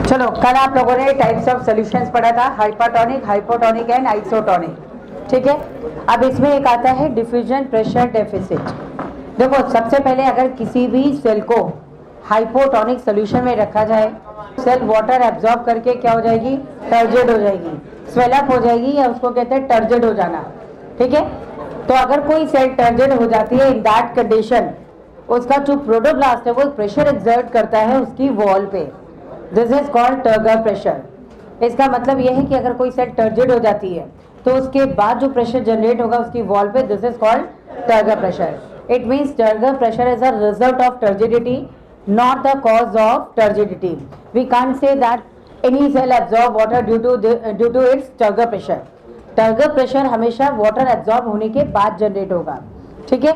चलो, कल आप लोगों ने टाइप्स ऑफ सॉल्यूशंस पढ़ा था, हाइपरटोनिक, हाइपोटोनिक एंड आइसोटोनिक। ठीक है, अब इसमें एक आता है डिफ्यूजन प्रेशर डेफिसिट। देखो, सबसे पहले अगर किसी भी सेल को हाइपोटोनिक सॉल्यूशन में रखा जाए, सेल वाटर एब्जॉर्ब करके क्या हो जाएगी, टर्जिड हो जाएगी, स्वेलअप हो जाएगी, या उसको कहते हैं टर्जिड हो जाना। ठीक है, तो अगर कोई सेल टर्जिड हो जाती है, इन दैट कंडीशन उसका जो प्रोटोप्लास्ट है वो प्रेशर एक्सर्ट करता है उसकी वॉल पे। This is called turgor pressure. इसका मतलब यह है कि अगर कोई सेल टर्जिड हो जाती है तो उसके बाद जो प्रेशर जनरेट होगा उसकी वॉल पे, this is called turgor pressure. It means turgor pressure is a result of turgidity, not the cause of turgidity. We can't say that any cell absorb water due to its turgor pressure. Turgor pressure हमेशा water absorb होने के बाद generate होगा। ठीक है,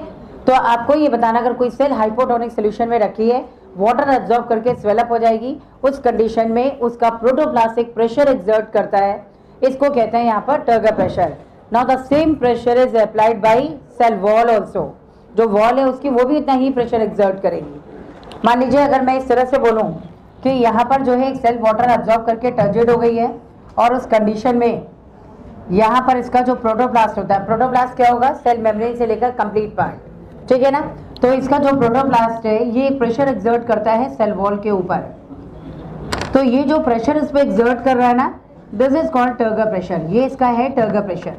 तो आपको ये बताना, अगर कोई सेल हाइपोटोनिक सोल्यूशन में रखी है, वाटर एब्जॉर्ब करके स्वेलअप हो जाएगी, उस कंडीशन में उसका प्रोटोप्लास्ट एक प्रेशर एक्सर्ट करता है, इसको कहते हैं यहाँ पर turgor pressure. Now the same pressure is applied by cell wall also. जो वॉल है उसकी वो भी इतना ही प्रेशर एक्सर्ट करेगी। मान लीजिए अगर मैं इस तरह से बोलूं कि यहाँ पर जो है एक सेल वाटर एब्जॉर्ब करके टर्जिड हो गई है, और उस कंडीशन में यहाँ पर इसका जो प्रोटोप्लास्ट होता है, प्रोटोप्लास्ट क्या होगा, सेल मेम्ब्रेन से लेकर कंप्लीट पार्ट। ठीक है ना, तो इसका जो प्रोटोप्लास्ट है ये प्रेशर एक्सर्ट करता है सेल वॉल के ऊपर। तो ये जो प्रेशर इस पर एक्सर्ट कर रहा है ना, this is called turgor pressure. ये इसका है टर्गर प्रेशर।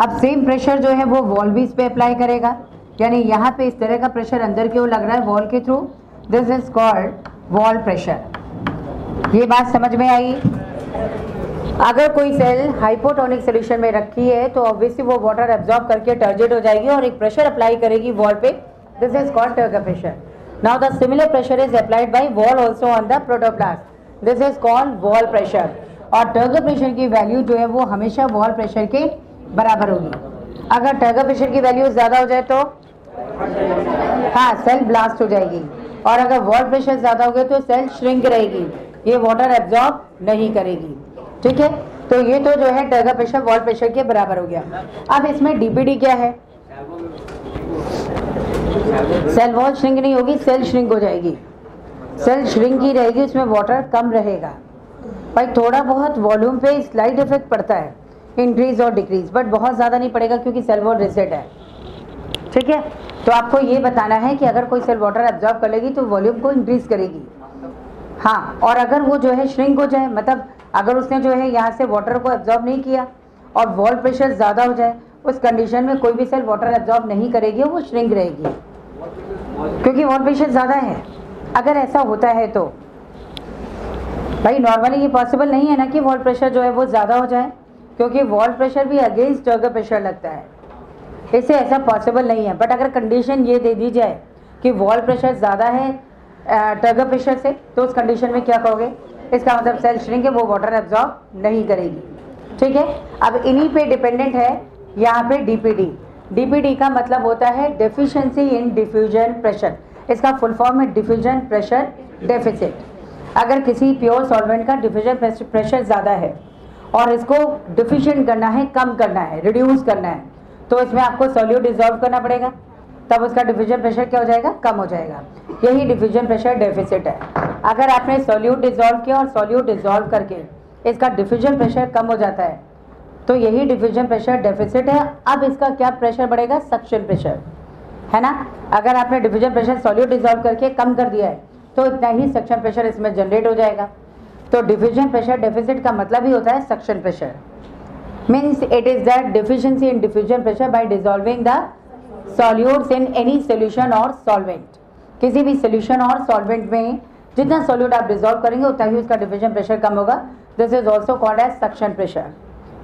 अब सेम प्रेशर जो है वो वॉल भी इस पर अप्लाई करेगा, यानी यहाँ पे इस तरह का प्रेशर अंदर की ओर लग रहा है वॉल के through, this is called wall pressure. ये बात समझ में आई? अगर कोई सेल हाइपोटोनिक सोल्यूशन में रखी है तो ऑब्वियसली वो वाटर एब्जॉर्ब करके टर्जिड हो जाएगी और एक प्रेशर अप्लाई करेगी वॉल पे, this is called turgor pressure. Now the similar pressure is applied bye wall also on the protoplast, this is called wall pressure. और टर्गर प्रेशर की वैल्यू जो है वो हमेशा वॉल प्रेशर के बराबर होगी। अगर टर्गर प्रेशर की वैल्यू ज़्यादा हो जाए तो हाँ, सेल ब्लास्ट हो जाएगी, और अगर वॉल प्रेशर ज़्यादा हो गया तो सेल श्रिंक रहेगी, ये वाटर एब्जॉर्ब नहीं करेगी। ठीक है, तो ये तो जो है टर्गर प्रेशर वॉल प्रेशर के बराबर हो गया। अब इसमें डीपीडी क्या है? सेल वॉल श्रिंक नहीं होगी, सेल श्रिंक हो जाएगी। सेल श्रिंक ही रहेगी, उसमें वाटर कम रहेगा। भाई थोड़ा बहुत वॉल्यूम पे स्लाइड इफेक्ट पड़ता है, इंक्रीज और डिक्रीज, बट बहुत ज़्यादा नहीं पड़ेगा क्योंकि सेल वॉल रिसेट है। ठीक है, तो आपको ये बताना है कि अगर कोई सेल वाटर एब्जॉर्ब कर लेगी तो वॉल्यूम को इंक्रीज करेगी। हाँ, और अगर वो जो है श्रिंक हो जाए, मतलब अगर उसने जो है यहाँ से वाटर को एब्जॉर्ब नहीं किया और वॉल प्रेशर ज़्यादा हो जाए, उस कंडीशन में कोई भी सेल वाटर एब्जॉर्ब नहीं करेगी, वो श्रिंक रहेगी क्योंकि वॉल प्रेशर ज़्यादा है। अगर ऐसा होता है तो भाई नॉर्मली ये पॉसिबल नहीं है ना कि वॉल प्रेशर जो है वो ज़्यादा हो जाए, क्योंकि वॉल प्रेशर भी अगेंस्ट टर्गर प्रेशर लगता है, इससे ऐसा पॉसिबल नहीं है। बट अगर कंडीशन ये दे दी जाए कि वॉल प्रेशर ज़्यादा है टर्गर प्रेशर से, तो उस कंडीशन में क्या कहोगे? इसका मतलब सेल श्रिंक है, वो वाटर एब्जॉर्ब नहीं करेगी। ठीक है, अब इन्हीं पे डिपेंडेंट है यहाँ पे डीपीडी। डीपीडी का मतलब होता है डेफिशिएंसी इन डिफ्यूजन प्रेशर। इसका फुल फॉर्म है डिफ्यूजन प्रेशर डेफिसिट। अगर किसी प्योर सॉल्वेंट का डिफ्यूजन प्रेशर ज़्यादा है और इसको डिफिशिएंट करना है, कम करना है, रिड्यूस करना है, तो इसमें आपको सॉल्यूट डिजॉल्व करना पड़ेगा, तब उसका डिफ्यूजन प्रेशर क्या हो जाएगा, कम हो जाएगा। यही डिफ्यूजन प्रेशर डेफिसिट है। अगर आपने सॉल्यूट डिजॉल्व किया और सॉल्यूट डिजॉल्व करके इसका डिफ्यूजन प्रेशर कम हो जाता है तो यही डिफ्यूजन प्रेशर डेफिसिट है। अब इसका क्या प्रेशर बढ़ेगा, सक्शन प्रेशर, है ना। अगर आपने डिफ्यूजन प्रेशर सॉल्यूट डिजॉल्व करके कम कर दिया है तो इतना ही सक्शन प्रेशर इसमें जनरेट हो जाएगा। तो डिफ्यूजन प्रेशर डेफिसिट का मतलब ही होता है suction pressure. Means it is that deficiency in diffusion pressure by dissolving the solutes in any solution और सॉल्वेंट। किसी भी सोल्यूशन और सॉल्वेंट में जितना सॉल्यूट आप डिजॉल्व करेंगे उतना ही उसका डिफ्यूजन प्रेशर कम होगा। This is also called as suction pressure.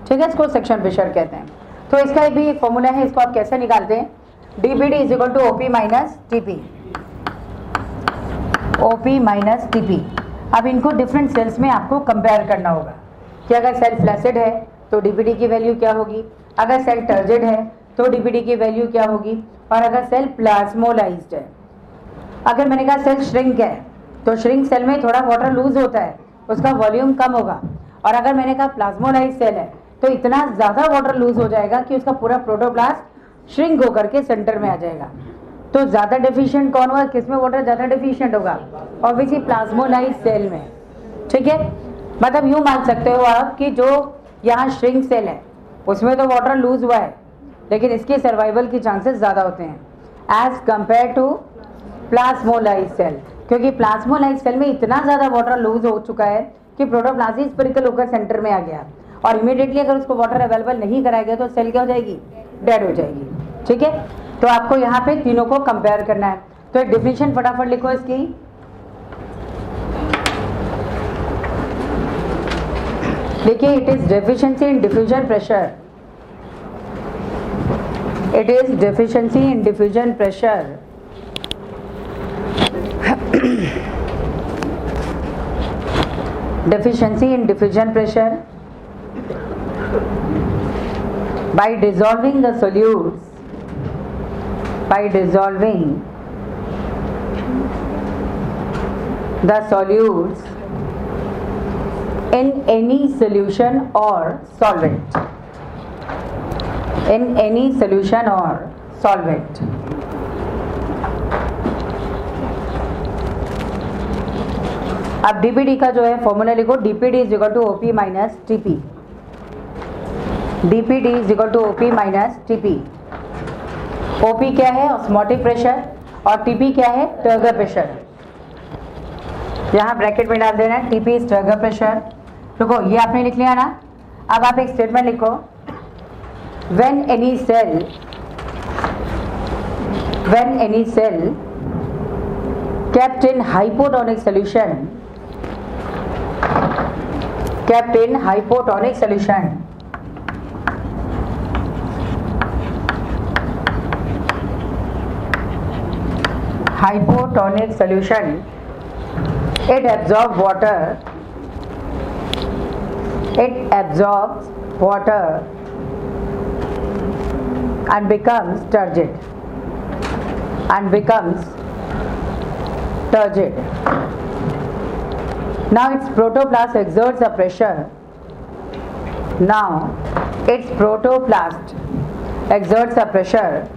ठीक है, इसको सक्शन प्रेशर कहते हैं। तो इसका भी एक फॉर्मूला है, इसको आप कैसे निकालते हैं, dPd is equal to OP minus TP, OP minus TP. अब इनको डिफरेंट सेल्स में आपको कंपेयर करना होगा कि अगर सेल फ्लैसिड है तो dPd की वैल्यू क्या होगी, अगर सेल टर्जिड है तो dPd की वैल्यू क्या होगी, और अगर सेल प्लाज्मोलाइज्ड है। अगर मैंने कहा सेल श्रिंक है तो श्रिंक सेल में थोड़ा वाटर लूज होता है, उसका वॉल्यूम कम होगा। और अगर मैंने कहा प्लाज्मोलाइज्ड सेल है तो इतना ज़्यादा वाटर लूज हो जाएगा कि उसका पूरा प्रोटोप्लास्ट श्रिंक होकर के सेंटर में आ जाएगा। तो ज़्यादा डेफिशिएंट कौन होगा, किसमें वाटर ज़्यादा डेफिशिएंट होगा, ऑब्वियसली प्लाज्मोलाइज्ड सेल में। ठीक है, मतलब यूँ मान सकते हो आप कि जो यहाँ श्रिंक सेल है उसमें तो वाटर लूज हुआ है लेकिन इसके सर्वाइवल की चांसेस ज़्यादा होते हैं as compare to plasmolysed cell, क्योंकि प्लाज्मोलाइज्ड सेल में इतना ज़्यादा वाटर लूज हो चुका है कि प्रोटोप्लाज्म स्पिरिकल होकर सेंटर में आ गया और इमीडिएटली अगर उसको वाटर अवेलेबल नहीं कराया गया तो सेल क्या हो जाएगी, डेड हो जाएगी। ठीक है, तो आपको यहाँ पे तीनों को कंपेयर करना है। तो एक डिफिनेशन फटाफट लिखो इसकी। देखिए, it is deficiency in diffusion pressure, it is deficiency in diffusion pressure deficiency in diffusion pressure by dissolving the solutes, by dissolving the solutes in any solution or solvent, in any solution or solvent। अब dPd का जो है formula लिखो, dPd is equal to OP minus TP, dPd is equal to OP minus TP. OP क्या है, osmotic pressure, और TP क्या है, टर्गर प्रेशर। यहाँ ब्रैकेट में डाल देना है, टीपी इज टर्गर प्रेशर। देखो ये आपने लिख लिया ना। अब आप एक स्टेटमेंट लिखो, when any cell kept in hypotonic solution, kept in hypotonic solution, hypotonic solution, it absorbs water, it absorbs water and becomes turgid, and becomes turgid. Now its protoplast exerts a pressure. Now its protoplast exerts a pressure.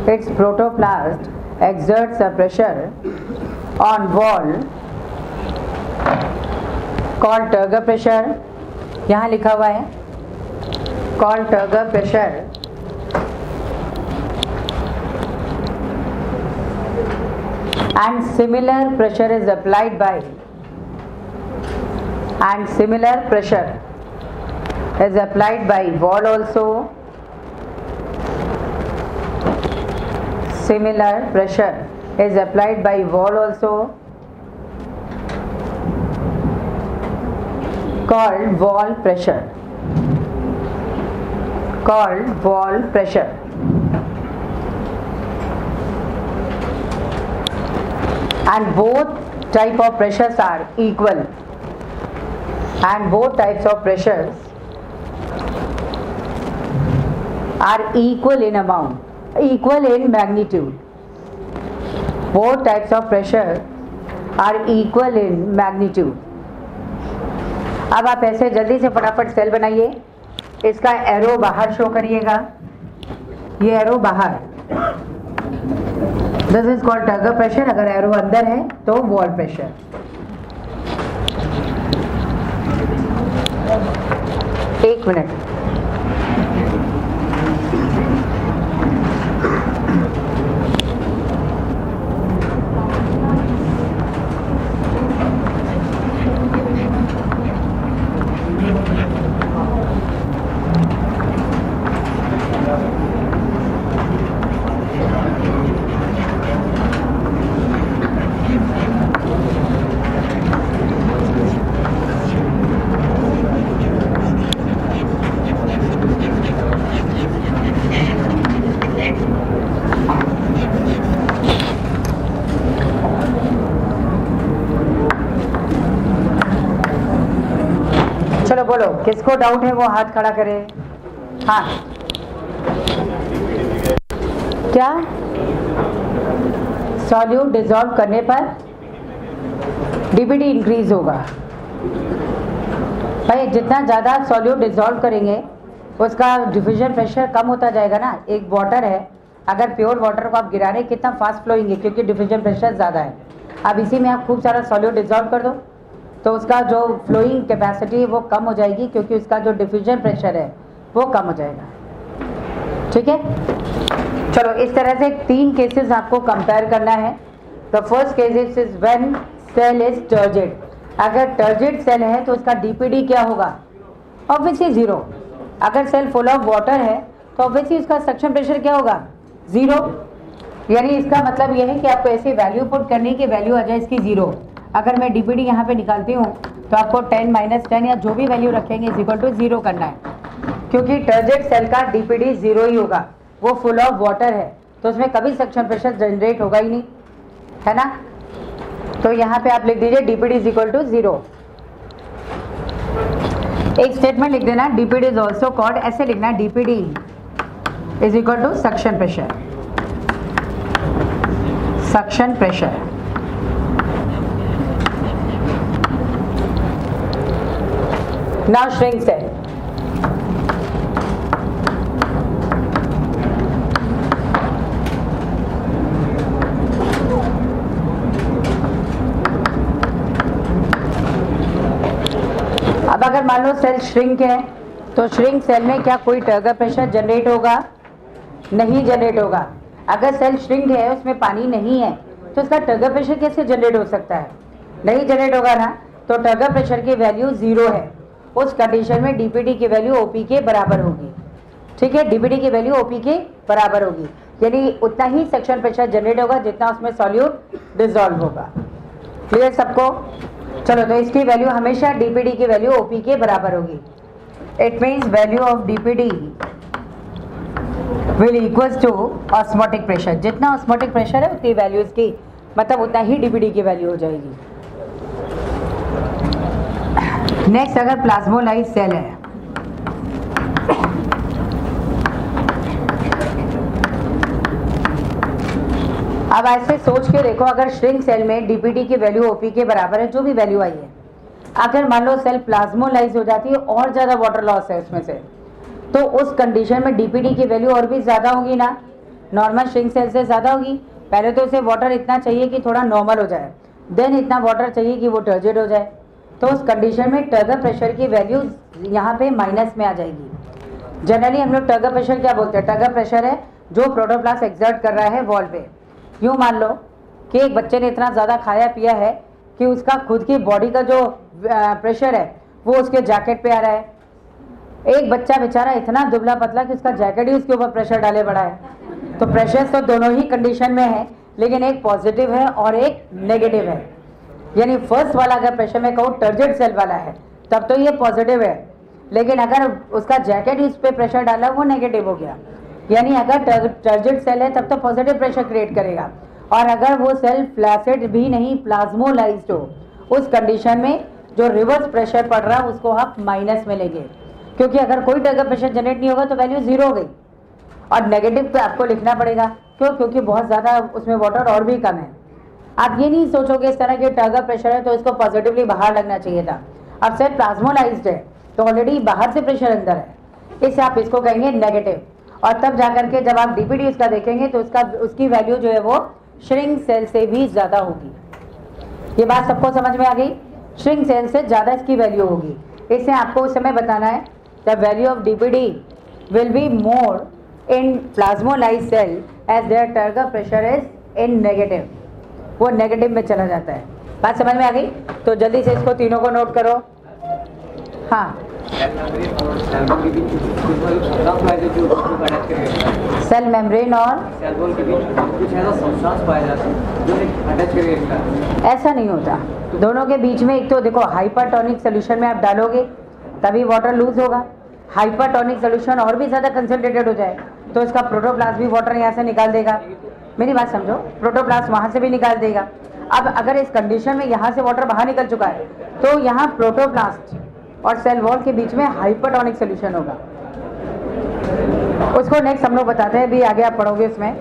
Its protoplast exerts a pressure on wall called Turger pressure. यहाँ लिखा हुआ है called Turger pressure. And similar pressure is applied by, and similar pressure is applied by wall also. Similar pressure is applied by wall also, called wall pressure, called wall pressure. And both type of pressures are equal, and both types of pressures are equal in amount, equal in magnitude. Both types of pressure are equal in magnitude. अब आप ऐसे जल्दी से फटाफट cell बनाइए, इसका arrow बाहर show करिएगा, ये एरो बाहर, this is called turgor pressure. अगर एरो अंदर है तो वॉल प्रेशर। एक मिनट, चलो बोलो, किसको डाउट है वो हाथ खड़ा करे। हाँ, क्या सॉल्यूट डिसॉल्व करने पर डीपीडी इंक्रीज होगा? भाई जितना ज़्यादा सॉल्यूट डिसॉल्व करेंगे उसका डिफ्यूजन प्रेशर कम होता जाएगा ना। एक वाटर है, अगर प्योर वाटर को आप गिरा रहे कितना फास्ट फ्लोइंग है, क्योंकि डिफ्यूजन प्रेशर ज़्यादा है। अब इसी में आप खूब सारा सॉल्यूट डिसॉल्व कर दो तो उसका जो फ्लोइंग कैपेसिटी है वो कम हो जाएगी, क्योंकि उसका जो डिफ्यूजन प्रेशर है वो कम हो जाएगा। ठीक है, चलो इस तरह से 3 केसेस आपको कंपेयर करना है। The first case is when cell is turgid. अगर टर्जिड सेल है तो उसका डीपीडी क्या होगा? ऑब्वियसली 0। अगर सेल फुल ऑफ वाटर है तो ऑब्वियसली उसका सक्शन प्रेशर क्या होगा? 0। यानी इसका मतलब यह है कि आपको ऐसी वैल्यू पुट करनी कि वैल्यू आ जाए इसकी 0। अगर मैं डीपीडी यहाँ पे निकालती हूँ तो आपको 10 - 10 या जो भी वैल्यू रखेंगे इज इक्वल टू 0 करना है, क्योंकि टर्जिड सेल का डीपीडी 0 ही होगा। वो फुल ऑफ वाटर है तो उसमें कभी सक्शन प्रेशर जनरेट होगा ही नहीं, है ना। तो यहाँ पे आप लिख दीजिए डीपीडी इज इक्वल टू 0। एक स्टेटमेंट लिख देना, डीपीडी इज ऑल्सो कॉल्ड, ऐसे लिखना, DPD is equal to suction pressure. Suction pressure now shrink cell। अब अगर मान लो सेल श्रिंक है तो श्रिंक सेल में क्या कोई टर्गर प्रेशर जनरेट होगा? नहीं जनरेट होगा। अगर सेल श्रिंक है उसमें पानी नहीं है तो उसका टर्गर प्रेशर कैसे जनरेट हो सकता है? नहीं जनरेट होगा ना। तो टर्गर प्रेशर की वैल्यू 0 है। उस कंडीशन में डीपीडी की वैल्यू ओपी के बराबर होगी। ठीक है, डीपीडी की वैल्यू ओपी के बराबर होगी, यानी उतना ही सेक्शन प्रेशर जनरेट होगा जितना उसमें सॉल्यूट डिसॉल्व होगा। क्लियर सबको? चलो, तो इसकी वैल्यू हमेशा डीपीडी की वैल्यू ओपी के बराबर होगी। It means value of DPD will equals to osmotic pressure. जितना ऑस्मोटिक प्रेशर है उतनी वैल्यू इसकी, मतलब उतना ही डीपीडी की वैल्यू हो जाएगी। नेक्स्ट, अगर प्लाज्मोलाइज सेल है, अब ऐसे सोच के देखो, अगर श्रिंक सेल में डीपीडी की वैल्यू ओपी के बराबर है, जो भी वैल्यू आई है, अगर मान लो सेल प्लाज्मोलाइज हो जाती है और ज़्यादा वाटर लॉस है उसमें से, तो उस कंडीशन में डीपीडी की वैल्यू और भी ज़्यादा होगी ना, नॉर्मल श्रिंक सेल से ज़्यादा होगी। पहले तो उसे वाटर इतना चाहिए कि थोड़ा नॉर्मल हो जाए, देन इतना वाटर चाहिए कि वो टर्जिड हो जाए। तो उस कंडीशन में टर्गर प्रेशर की वैल्यू यहाँ पे माइनस में आ जाएगी। जनरली हम लोग टर्गर प्रेशर क्या बोलते हैं? टर्गर प्रेशर है जो प्रोटोप्लास्ट एक्सर्ट कर रहा है वॉल पे। यूँ मान लो कि एक बच्चे ने इतना ज़्यादा खाया पिया है कि उसका खुद की बॉडी का जो प्रेशर है वो उसके जैकेट पे आ रहा है। एक बच्चा बेचारा इतना दुबला पतला कि उसका जैकेट ही उसके ऊपर प्रेशर डाले पड़ा है। तो प्रेशर तो दोनों ही कंडीशन में है, लेकिन एक पॉजिटिव है और एक नेगेटिव है। यानी फर्स्ट वाला अगर प्रेशर में कहूँ टर्जिड सेल वाला है तब तो ये पॉजिटिव है, लेकिन अगर उसका जैकेट ही उस पर प्रेशर डाला वो नेगेटिव हो गया। यानी अगर टर्जिड सेल है तब तो पॉजिटिव प्रेशर क्रिएट करेगा, और अगर वो सेल फ्लैसिड भी नहीं प्लाज्मोलाइज्ड हो, उस कंडीशन में जो रिवर्स प्रेशर पड़ रहा है उसको आप माइनस में लेंगे, क्योंकि अगर कोई टर्गर प्रेशर जनरेट नहीं होगा तो वैल्यू 0 हो गई। और नेगेटिव तो आपको लिखना पड़ेगा, क्यों? क्योंकि बहुत ज़्यादा उसमें वाटर और भी कम है। आप ये नहीं सोचोगे इस तरह के टर्गर प्रेशर है तो इसको पॉजिटिवली बाहर लगना चाहिए था। अब सेल प्लाज्मोलाइज्ड है तो ऑलरेडी बाहर से प्रेशर अंदर है, इससे आप इसको कहेंगे नेगेटिव। और तब जाकर के जब आप डीपीडी उसका देखेंगे तो उसकी वैल्यू जो है वो श्रिंक सेल से भी ज़्यादा होगी। ये बात सबको समझ में आ गई? श्रिंक सेल से ज़्यादा इसकी वैल्यू होगी। इससे आपको उस समय बताना है the value of DPD will be more in plasmolysed cell as their turgor pressure is in negative, वो नेगेटिव में चला जाता है। बात समझ में आ गई? तो जल्दी से इसको तीनों को नोट करो। हाँ, सेल मेम्ब्रेन और सेल वॉल के बीच कुछ ऐसा सब्सटेंस पाया जाता है जो अटैच करके रखता है। ऐसा नहीं होता। दोनों के बीच में एक तो देखो हाइपरटोनिक सोल्यूशन में आप डालोगे तभी वाटर लूज होगा। हाइपरटोनिक सोल्यूशन और भी ज़्यादा कंसंट्रेटेड हो जाए तो इसका प्रोटोप्लास्ट भी वाटर यहाँ से निकाल देगा। मेरी बात समझो, प्रोटोप्लास्ट वहाँ से भी निकाल देगा। अब अगर इस कंडीशन में यहाँ से वाटर बाहर निकल चुका है तो यहाँ प्रोटोप्लास्ट और सेल वॉल के बीच में हाइपरटोनिक सोल्यूशन होगा। उसको नेक्स्ट हम लोग बताते हैं, अभी आगे आप पढ़ोगे इसमें।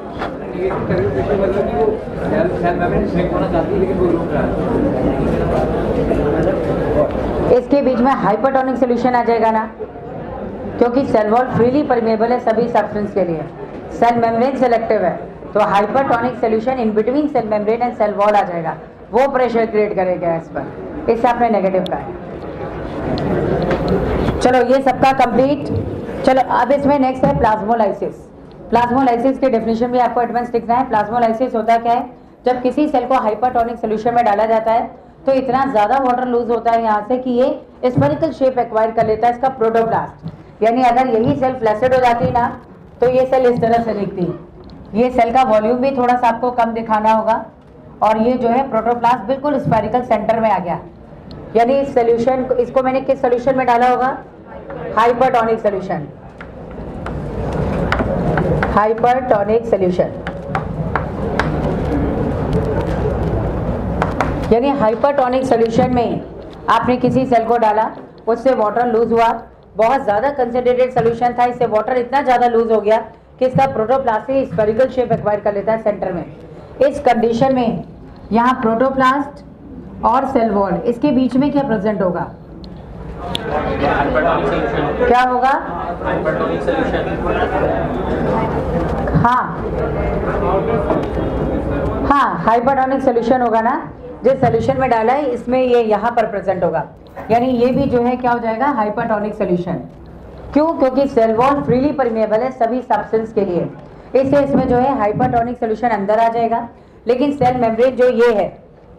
इसके बीच में हाइपरटोनिक सोल्यूशन आ जाएगा ना, क्योंकि सेल वॉल फ्रीली परमेबल है सभी सब्सटेंस के लिए। सेल मेम्ब्रेन सेलेक्टिव है तो hypertonic solution in between cell membrane and cell wall आ जाएगा, वो प्रेशर क्रिएट करेगा इस पर। इससे आपने नेगेटिव का है। चलो ये सबका कंप्लीट। चलो अब इसमें नेक्स्ट है प्लाज्मोलाइसिस। प्लाज्मोलाइसिस के डेफिनेशन भी आपको एडवांस लिखना है। प्लाज्मोलाइसिस होता क्या है? जब किसी सेल को हाइपरटोनिक सोल्यूशन में डाला जाता है तो इतना ज़्यादा वाटर लूज होता है यहाँ से कि ये स्फेरिकल शेप एक्वायर कर लेता है इसका प्रोटोप्लास्ट। यानी अगर यही सेल फ्लैसिड हो जाती ना तो ये सेल इस तरह से दिखती। ये सेल का वॉल्यूम भी थोड़ा सा आपको कम दिखाना होगा और ये जो है प्रोटोप्लास्ट बिल्कुल स्फेरिकल सेंटर में आ गया। यानी इस सोल्यूशन को, इसको मैंने किस सोल्यूशन में डाला होगा? Hypertonic solution. हाइपरटोनिक सोल्यूशन यानी हाइपरटोनिक सोल्यूशन में आपने किसी सेल को डाला, उससे वाटर लूज हुआ, बहुत ज़्यादा कंसंट्रेटेड सोल्यूशन था, इससे वाटर इतना ज़्यादा लूज हो गया कि इसका प्रोटोप्लास्ट ही स्फेरिकल शेप एक्वायर कर लेता है सेंटर में। इस कंडीशन में यहाँ प्रोटोप्लास्ट और सेल वॉल, इसके बीच में क्या प्रेजेंट होगा? क्या होगा? हाँ, हाइपरटोनिक सोल्यूशन होगा ना। जिस सोल्यूशन में डाला है इसमें ये यहाँ पर प्रेजेंट होगा। यानी ये भी जो है क्या हो जाएगा? Hypertonic solution. क्यों? क्योंकि सेल वॉल फ्रीली परमेबल है सभी सब्सटेंस के लिए, इससे इसमें जो है हाइपरटोनिक सोल्यूशन अंदर आ जाएगा। लेकिन सेल मेम्ब्रेन जो ये है,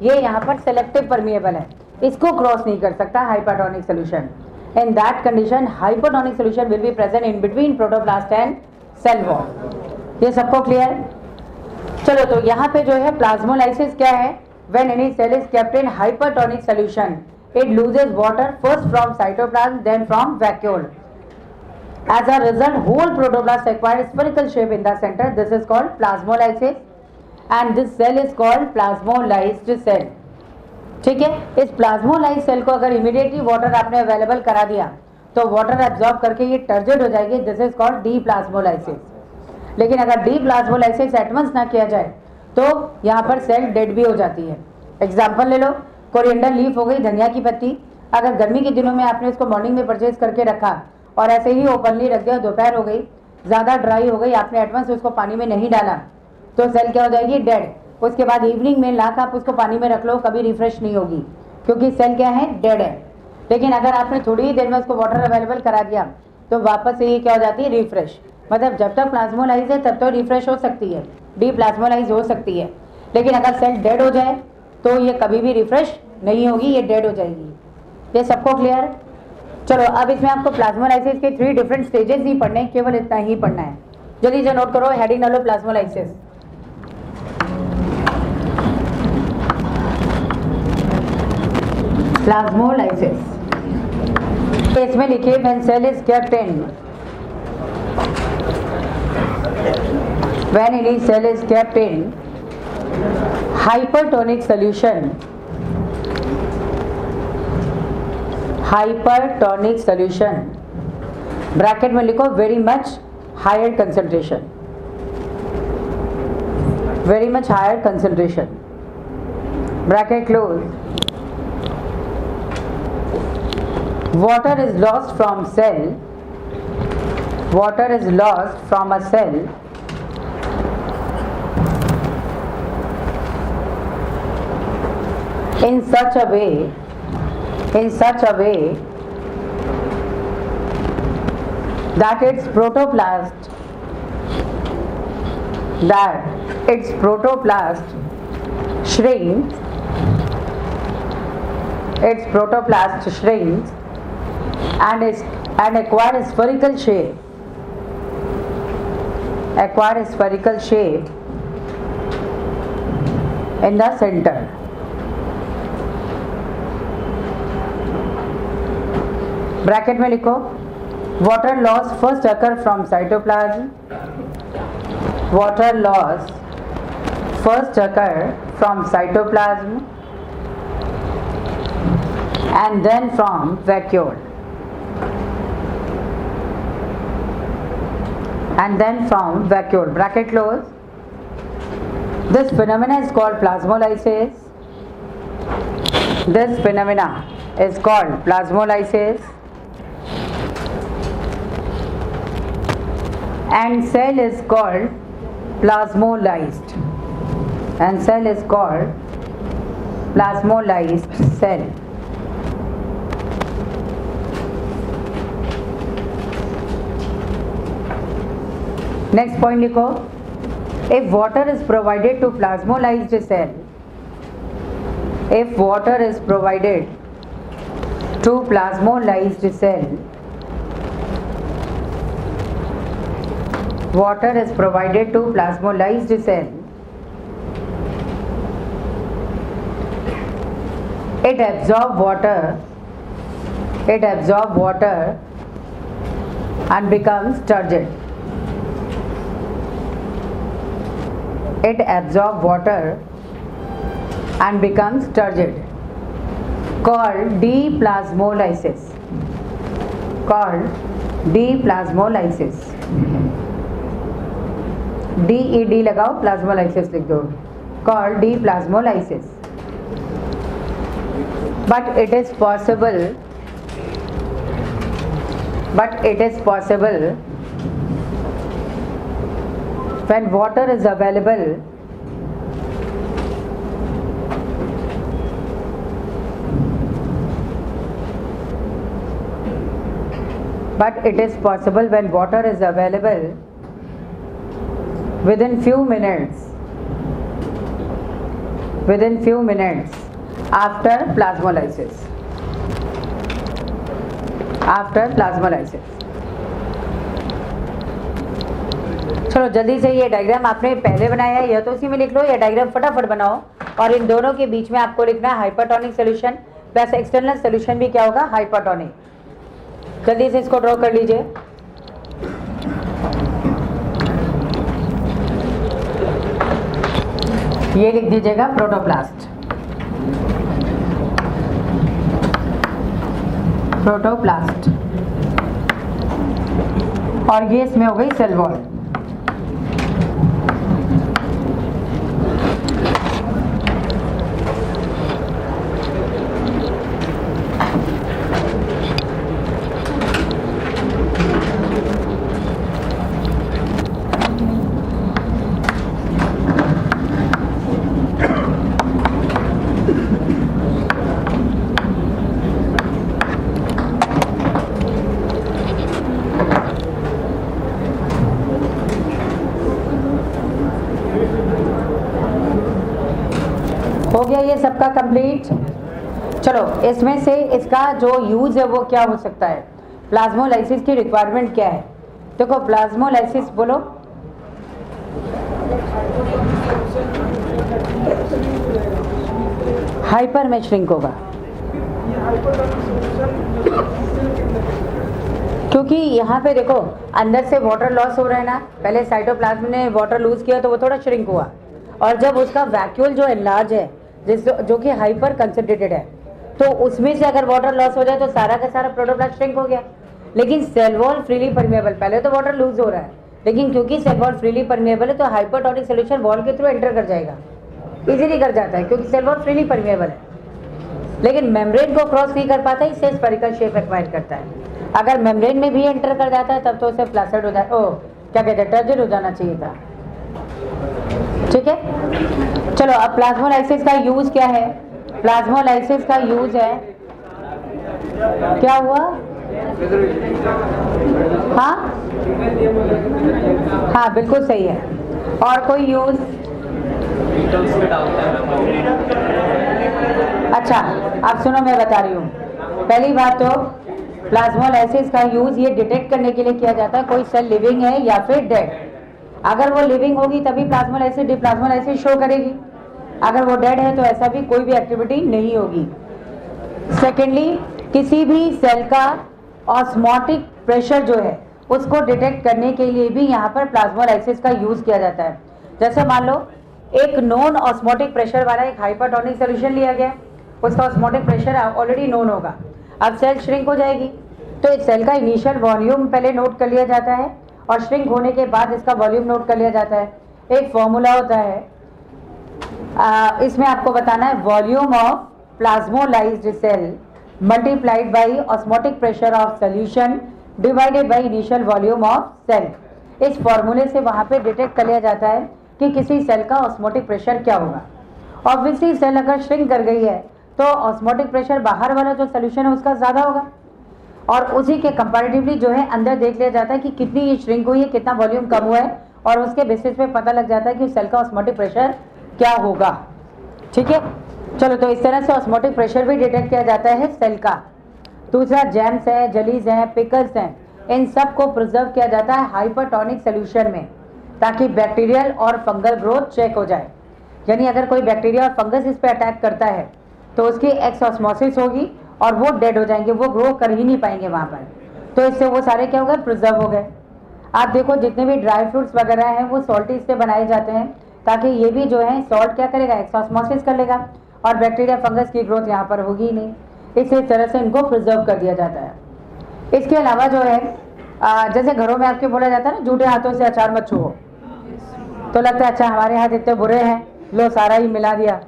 ये यहाँ पर सेलेक्टिव परमेबल है, इसको क्रॉस नहीं कर सकता hypertonic solution. In that condition hypertonic solution will be present in between protoplast and cell wall. ये सबको क्लियर? चलो तो यहाँ पे जो है प्लाज्मोलाइसिस क्या है? When any cell is kept in hypertonic solution it loses water first from cytoplasm then from vacuole. As a result, whole protoplast acquires spherical shape in the center. This is called plasmolysis, and this cell is called plasmolyzed cell. ठीक है? इस plasmolyse cell को अगर immediately water आपने available करा दिया तो water absorb करके ये टर्जिड हो जाएगी। This is called deplasmolysis. लेकिन अगर डीप्लाज्मोलाइसिस एटमस ना किया जाए तो यहाँ पर सेल डेड भी हो जाती है। एग्जाम्पल ले लो, कोरिएंडर लीफ हो गई, धनिया की पत्ती। अगर गर्मी के दिनों में आपने उसको मॉर्निंग में परचेज करके रखा और ऐसे ही ओपनली रख दिया, दोपहर हो गई, ज़्यादा ड्राई हो गई, आपने एटमस उसको पानी में नहीं डाला तो सेल क्या हो जाएगी? डेड। उसके बाद इवनिंग में लाकर आप उसको पानी में रख लो, कभी रिफ्रेश नहीं होगी क्योंकि सेल क्या है? डेड है। लेकिन अगर आपने थोड़ी ही देर में उसको वाटर अवेलेबल करा दिया तो वापस से ये क्या हो जाती है? रिफ्रेश। मतलब जब तक प्लाज्मोलाइज है तब तो रिफ्रेश हो सकती है, डीप्लाज्मोलाइज हो सकती है। लेकिन अगर सेल डेड हो जाए तो ये कभी भी रिफ्रेश नहीं होगी, ये डेड हो जाएगी। ये सबको क्लियर? चलो अब इसमें आपको प्लाज्मोलाइसिस के 3 डिफरेंट स्टेजेस ही पढ़ने हैं, केवल इतना ही पढ़ना है। जल्दी से नोट करो, हेडिंग डालो प्लाज्मोलाइसिस। प्लाज्मोलाइसिस इसमें लिखिए when cell is kept in, when any cell is kept in hypertonic solution, hypertonic solution, bracket में लिखो very much higher concentration, very much higher concentration, bracket close. water is lost from cell, water is lost from a cell in such a way that its protoplast shrinks and acquire a spherical shape in the center. Bracket में लिखो water loss first occur from cytoplasm, water loss first occur from cytoplasm and then from vacuole, bracket close. This phenomena is called plasmolysis. And cell is called plasmolysed cell. Next point लिखो, if water is provided to plasmolysed cell, it absorbs water and becomes turgid. Called deplasmolysis. DED लगाओ, plasmolysis लिख दो. Called deplasmolysis. But it is possible when water is available within few minutes after plasmolysis. चलो जल्दी से ये diagram आपने पहले बनाया है, या तो उसी में लिख लो या डायग्राम फटाफट बनाओ, और इन दोनों के बीच में आपको लिखना है hypertonic solution plus external solution भी क्या होगा, हाइपरटोनिक. जल्दी से इसको ड्रॉ कर लीजिए. ये लिख दीजिएगा प्रोटोप्लास्ट. और ये इसमें हो गई सेल वॉल. हो गया ये सबका कंप्लीट. चलो इसमें से इसका जो यूज है वो क्या हो सकता है, प्लाज्मोलाइसिस की रिक्वायरमेंट क्या है. देखो प्लाज्मोलाइसिस बोलो, हाइपर में श्रिंक होगा, क्योंकि यहाँ पे देखो अंदर से वाटर लॉस हो रहा है ना. पहले साइटोप्लाज्म ने वाटर लूज किया तो वो थोड़ा श्रिंक हुआ, और जब उसका वैक्यूल जो एनलार्ज है जो कि हाइपर कंसंट्रेटेड है, तो उसमें से अगर वाटर लॉस हो जाए तो सारा का सारा प्रोटोप्लास्ट श्रिंक हो गया. लेकिन सेल वॉल फ्रीली परमेबल, पहले तो वाटर लूज हो रहा है, लेकिन क्योंकि सेल वॉल फ्रीली परमेबल है तो हाइपरटोनिक सॉल्यूशन वॉल के थ्रू एंटर कर जाएगा, इजीली कर जाता है क्योंकि सेल वॉल फ्रीली परमेबल है. लेकिन मेम्ब्रेन को क्रॉस नहीं कर पाता, इससे स्फेरिकल शेप एक्वायर करता है। अगर मेम्ब्रेन में भी एंटर कर जाता है तब तो उसे फ्लैसिड हो जाता, ओ क्या कहते हैं, टर्जिड हो जाना चाहिए था। ठीक है, चलो अब प्लाज्मोलाइसिस का यूज क्या है। प्लाज्मोलाइसिस का यूज है, क्या हुआ, हाँ बिल्कुल सही है। और कोई यूज, अच्छा अब सुनो मैं बता रही हूँ। पहली बात तो प्लाज्मोलाइसिस का यूज ये डिटेक्ट करने के लिए किया जाता है कोई सेल लिविंग है या फिर डेड। अगर वो लिविंग होगी तभी प्लाज्मोलाइसिस डिप्लाज्मोलाइसिस शो करेगी, अगर वो डेड है तो ऐसा भी कोई भी एक्टिविटी नहीं होगी। सेकेंडली, किसी भी सेल का ऑस्मोटिक प्रेशर जो है उसको डिटेक्ट करने के लिए भी यहाँ पर प्लाज्मोलाइसिस का यूज किया जाता है। जैसे मान लो एक नॉन ऑस्मोटिक प्रेशर वाला एक हाइपरटोनिक सॉल्यूशन लिया गया, उसका ऑस्मोटिक प्रेशर ऑलरेडी नोन होगा। अब सेल श्रिंक हो जाएगी तो एक सेल का इनिशियल वॉल्यूम पहले नोट कर लिया जाता है और श्रिंक होने के बाद इसका वॉल्यूम नोट कर लिया जाता है। एक फॉर्मूला होता है, इसमें आपको बताना है volume of plasmolysed cell multiplied by osmotic pressure of solution divided by initial volume of cell. इस फॉर्मूले से वहाँ पे डिटेक्ट कर लिया जाता है कि किसी सेल का ऑस्मोटिक प्रेशर क्या होगा। ऑब्वियसली सेल अगर श्रिंक कर गई है तो ऑस्मोटिक प्रेशर बाहर वाला जो सोल्यूशन है उसका ज़्यादा होगा, और उसी के कंपैरेटिवली जो है अंदर देख लिया जाता है कि कितनी ये श्रिंक हुई है, कितना वॉल्यूम कम हुआ है, और उसके बेसिस पे पता लग जाता है कि सेल का ऑस्मोटिक प्रेशर क्या होगा। ठीक है, चलो तो इस तरह से ऑस्मोटिक प्रेशर भी डिटेक्ट किया जाता है सेल का। दूसरा जैम्स है, जलीज हैं, पिकल्स हैं, इन सब को प्रिजर्व किया जाता है हाइपरटोनिक सोल्यूशन में ताकि बैक्टीरियल और फंगल ग्रोथ चेक हो जाए। यानी अगर कोई बैक्टीरिया और फंगस इस पर अटैक करता है तो उसकी एक्सऑस्मोसिस होगी और वो डेड हो जाएंगे, वो ग्रो कर ही नहीं पाएंगे वहाँ पर, तो इससे वो सारे क्या हो गए, प्रिजर्व हो गए। आप देखो जितने भी ड्राई फ्रूट्स वगैरह हैं वो सॉल्टी से बनाए जाते हैं ताकि ये भी जो है सॉल्ट क्या करेगा, एक्सऑस्मोसिस कर लेगा और बैक्टीरिया फंगस की ग्रोथ यहाँ पर होगी ही नहीं। इस तरह से इनको प्रिजर्व कर दिया जाता है। इसके अलावा जो है जैसे घरों में आपके बोला जाता है ना, जूठे हाथों से अचार मत छुओ, तो लगता है अच्छा हमारे हाथ इतने बुरे हैं, लो सारा ही मिला दिया।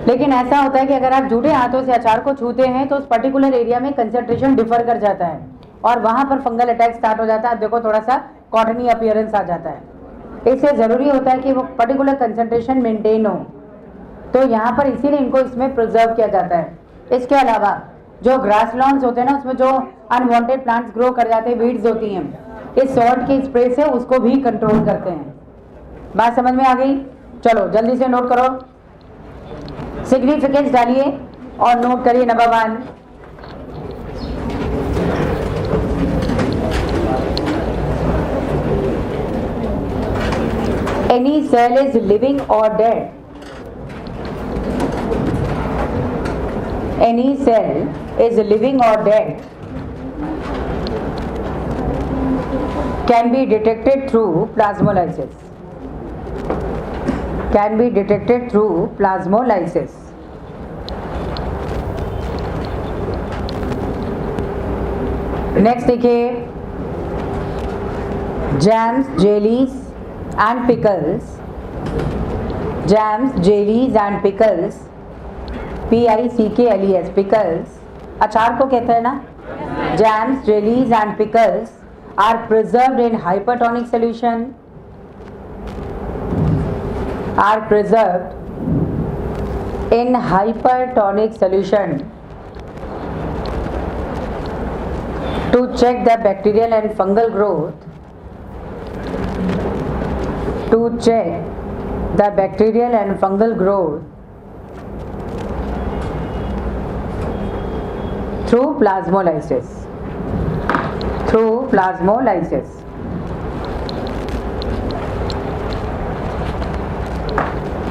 लेकिन ऐसा होता है कि अगर आप जूठे हाथों से अचार को छूते हैं तो उस पर्टिकुलर एरिया में कंसंट्रेशन डिफर कर जाता है और वहाँ पर फंगल अटैक स्टार्ट हो जाता है। आप देखो थोड़ा सा कॉटनी अपीयरेंस आ जाता है। इससे ज़रूरी होता है कि वो पर्टिकुलर कंसंट्रेशन मेंटेन हो, तो यहाँ पर इसीलिए इनको इसमें प्रिजर्व किया जाता है। इसके अलावा जो ग्रास लॉन्स होते हैं ना, उसमें जो अनवांटेड प्लांट्स ग्रो कर जाते हैं, वीड्स होती हैं, इस सॉल्ट के स्प्रे से उसको भी कंट्रोल करते हैं। बात समझ में आ गई? चलो जल्दी से नोट करो, सिग्निफिकेंस डालिए और नोट करिए। Number 1, any cell is living or dead. Any cell is living or dead can be detected through plasmolysis. Can be detected through plasmolysis. Next देखिए, jams, jellies and pickles. Jams, jellies and pickles. Pickles, pickles. अचार को कहते हैं ना? Jams, jellies and pickles are preserved in hypertonic solution. Are preserved in hypertonic solution to check the bacterial and fungal growth. To check the bacterial and fungal growth through plasmolysis. Through plasmolysis.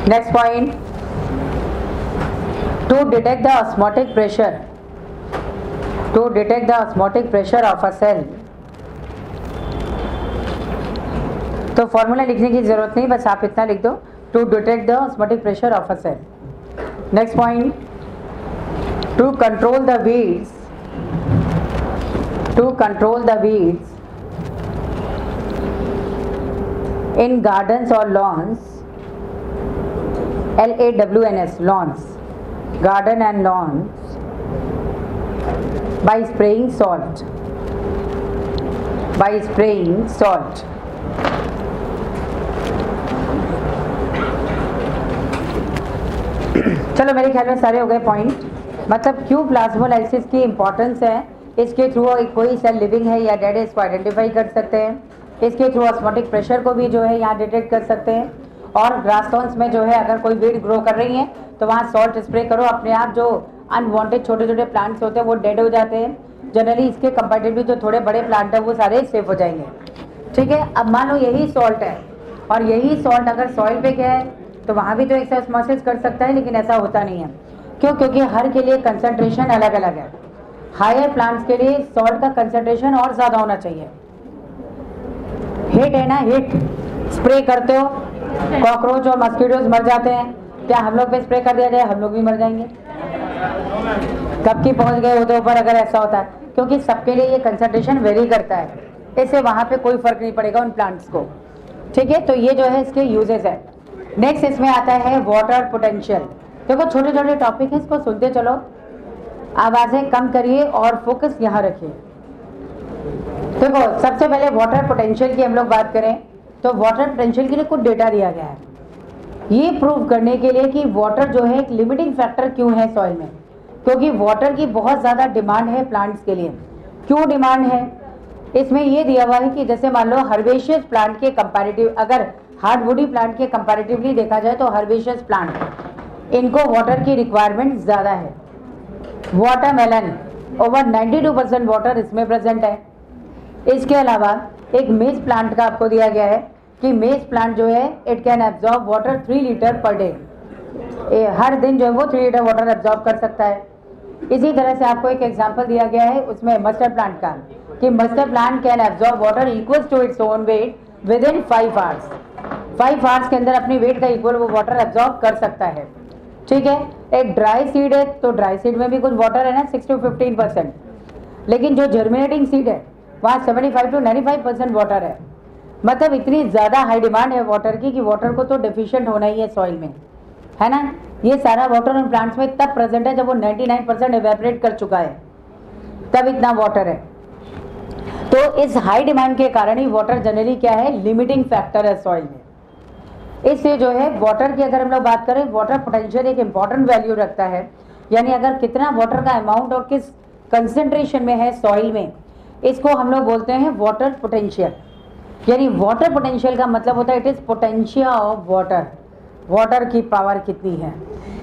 Next point, to detect the osmotic pressure. To detect the osmotic pressure of a cell. तो formula लिखने की जरूरत नहीं, बस आप इतना लिख दो, to detect the osmotic pressure of a cell. Next point, to control the weeds, to control the weeds in gardens और lawns, LAWNS, lawns, garden and lawns by spraying salt. By spraying salt. चलो मेरे ख्याल में सारे हो गए point. मतलब क्यों प्लाज्मोलाइसिस की इम्पोर्टेंस है, इसके थ्रू कोई सेल लिविंग है या डेड है इसको आइडेंटिफाई कर सकते हैं, इसके थ्रू ऑस्मोटिक प्रेशर को भी जो है यहाँ डिटेक्ट कर सकते हैं, और ग्रासलॉन्स में जो है अगर कोई वीड ग्रो कर रही है तो वहाँ सॉल्ट स्प्रे करो, अपने आप जो अनवांटेड छोटे छोटे प्लांट्स होते हैं वो डेड हो जाते हैं। जनरली इसके कंपैरेटिवली जो थोड़े बड़े प्लांट है वो सारे सेफ हो जाएंगे। ठीक है, अब मान लो यही सॉल्ट है और यही सॉल्ट अगर सॉइल पे गया है तो वहाँ भी तो एक ऑस्मोसिस कर सकता है, लेकिन ऐसा होता नहीं है। क्यों? क्योंकि हर के लिए कंसंट्रेशन अलग अलग है। हायर प्लांट्स के लिए सॉल्ट का कंसंट्रेशन और ज़्यादा होना चाहिए। हिट है ना, हिट स्प्रे करते हो, कॉकरोच और मस्कीटोज मर जाते हैं, क्या हम लोग पे स्प्रे कर दिया जाए हम लोग भी मर जाएंगे? कब की पहुंच गए होते ऊपर अगर ऐसा होता है, क्योंकि सबके लिए ये कंसंट्रेशन वेरी करता है, इससे वहाँ पे कोई फर्क नहीं पड़ेगा उन प्लांट्स को। ठीक है, तो ये जो है इसके यूजेस है। नेक्स्ट इसमें आता है वाटर पोटेंशियल। देखो छोटे छोटे टॉपिक है, इसको सुनते चलो, आवाज़ें कम करिए और फोकस यहाँ रखिए। देखो सबसे पहले वाटर पोटेंशियल की हम लोग बात करें तो वाटर पोटेंशियल के लिए कुछ डेटा दिया गया है, ये प्रूव करने के लिए कि वाटर जो है एक लिमिटिंग फैक्टर क्यों है सॉइल में, क्योंकि वाटर की बहुत ज़्यादा डिमांड है प्लांट्स के लिए। क्यों डिमांड है? इसमें ये दिया हुआ है कि जैसे मान लो हर्बेशियस प्लांट के कंपैरेटिव, अगर हार्डवुडी प्लांट के कंपैरेटिवली देखा जाए तो हर्बेशियस प्लांट इनको वाटर की रिक्वायरमेंट ज़्यादा है। वाटरमेलन ओवर 92% वाटर इसमें प्रेजेंट है। इसके अलावा एक मेज प्लांट का आपको दिया गया है कि मेज प्लांट जो है it can absorb water 3 litre per day, हर दिन जो है वो 3 लीटर वाटर एब्जॉर्ब कर सकता है। इसी तरह से आपको एक एग्जांपल दिया गया है उसमें मस्टर्ड प्लांट का कि mustard plant can absorb water equal to its own weight within 5 hours. 5 hours के अंदर अपनी वेट का इक्वल वो वाटर एब्जॉर्ब कर सकता है। ठीक है, एक ड्राई सीड है तो ड्राई सीड में भी कुछ वाटर है ना 6 to 15%, लेकिन जो जर्मिनेटिंग सीड है वहाँ 75 to 95% वाटर है। मतलब इतनी ज़्यादा हाई डिमांड है वाटर की कि वाटर को तो डेफिशिएंट होना ही है सॉइल में, है ना। ये सारा वाटर उन प्लांट्स में तब प्रेजेंट है जब वो 99% एवेपोरेट कर चुका है, तब इतना वाटर है। तो इस हाई डिमांड के कारण ही वाटर जनरली क्या है, लिमिटिंग फैक्टर है सॉइल में। इससे जो है वाटर की अगर हम लोग बात करें, वाटर पोटेंशियल एक इंपॉर्टेंट वैल्यू रखता है, यानी अगर कितना वाटर का अमाउंट और किस कंसेंट्रेशन में है सॉइल में, इसको हम लोग बोलते हैं वाटर पोटेंशियल। यानी वाटर पोटेंशियल का मतलब होता है it is potential of water, water की पावर कितनी है,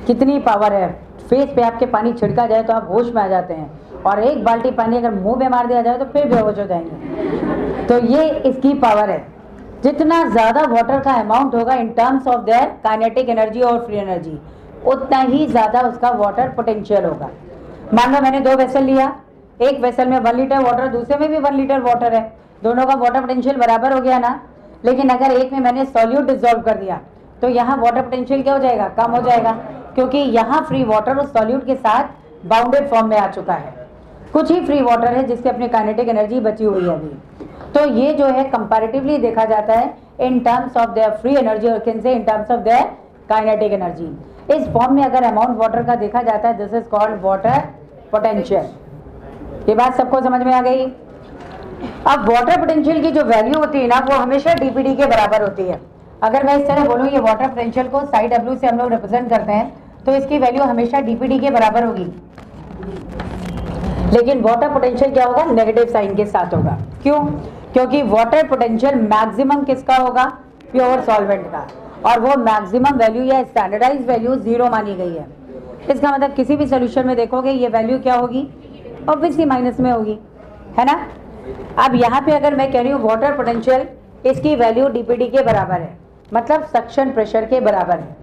कितनी पावर है। फेस पे आपके पानी छिड़का जाए तो आप होश में आ जाते हैं, और एक बाल्टी पानी अगर मुंह में मार दिया जाए तो फिर बेहोश हो जाएंगे। तो ये इसकी पावर है। जितना ज़्यादा वाटर का अमाउंट होगा इन terms of their kinetic energy और फ्री एनर्जी, उतना ही ज़्यादा उसका वाटर पोटेंशियल होगा। मान लो मैंने 2 वेसल लिया, एक वेसल में 1 लीटर वाटर, दूसरे में भी 1 लीटर वाटर है, दोनों का वाटर पोटेंशियल बराबर हो गया ना। लेकिन अगर एक में मैंने सॉल्यूट डिसॉल्व कर दिया तो यहाँ वाटर पोटेंशियल क्या हो जाएगा, कम हो जाएगा, क्योंकि यहाँ फ्री वाटर उस सॉल्यूट के साथ बाउंडेड फॉर्म में आ चुका है। कुछ ही फ्री वाटर है जिससे अपनी काइनेटिक एनर्जी बची हुई है अभी। तो ये जो है कंपैरेटिवली देखा जाता है in terms of their free energy और कैन से in terms of their kinetic energy. इस फॉर्म में अगर अमाउंट वाटर का देखा जाता है, this is called water potential. ये बात सबको समझ में आ गई? अब वाटर पोटेंशियल की जो वैल्यू होती है ना, वो हमेशा डीपीडी के बराबर होती है। अगर मैं इस तरह बोलूँ ये वाटर पोटेंशियल को साइड डब्ल्यू से हम लोग रिप्रेजेंट करते हैं, तो इसकी वैल्यू हमेशा डीपीडी के बराबर होगी। लेकिन वाटर पोटेंशियल क्या होगा, नेगेटिव साइन के साथ होगा। क्यों? क्योंकि वाटर पोटेंशियल मैक्सिमम किसका होगा, प्योर सॉल्वेंट का, और वो मैक्सिमम वैल्यू या स्टैंडर्डाइज वैल्यू 0 मानी गई है। इसका मतलब किसी भी सोल्यूशन में देखोगे ये वैल्यू क्या होगी, ऑब्वियसली माइनस में होगी, है ना। अब यहाँ पे अगर मैं कह रही हूँ वाटर पोटेंशियल, इसकी वैल्यू डीपीडी के बराबर है, मतलब सक्शन प्रेशर के बराबर है,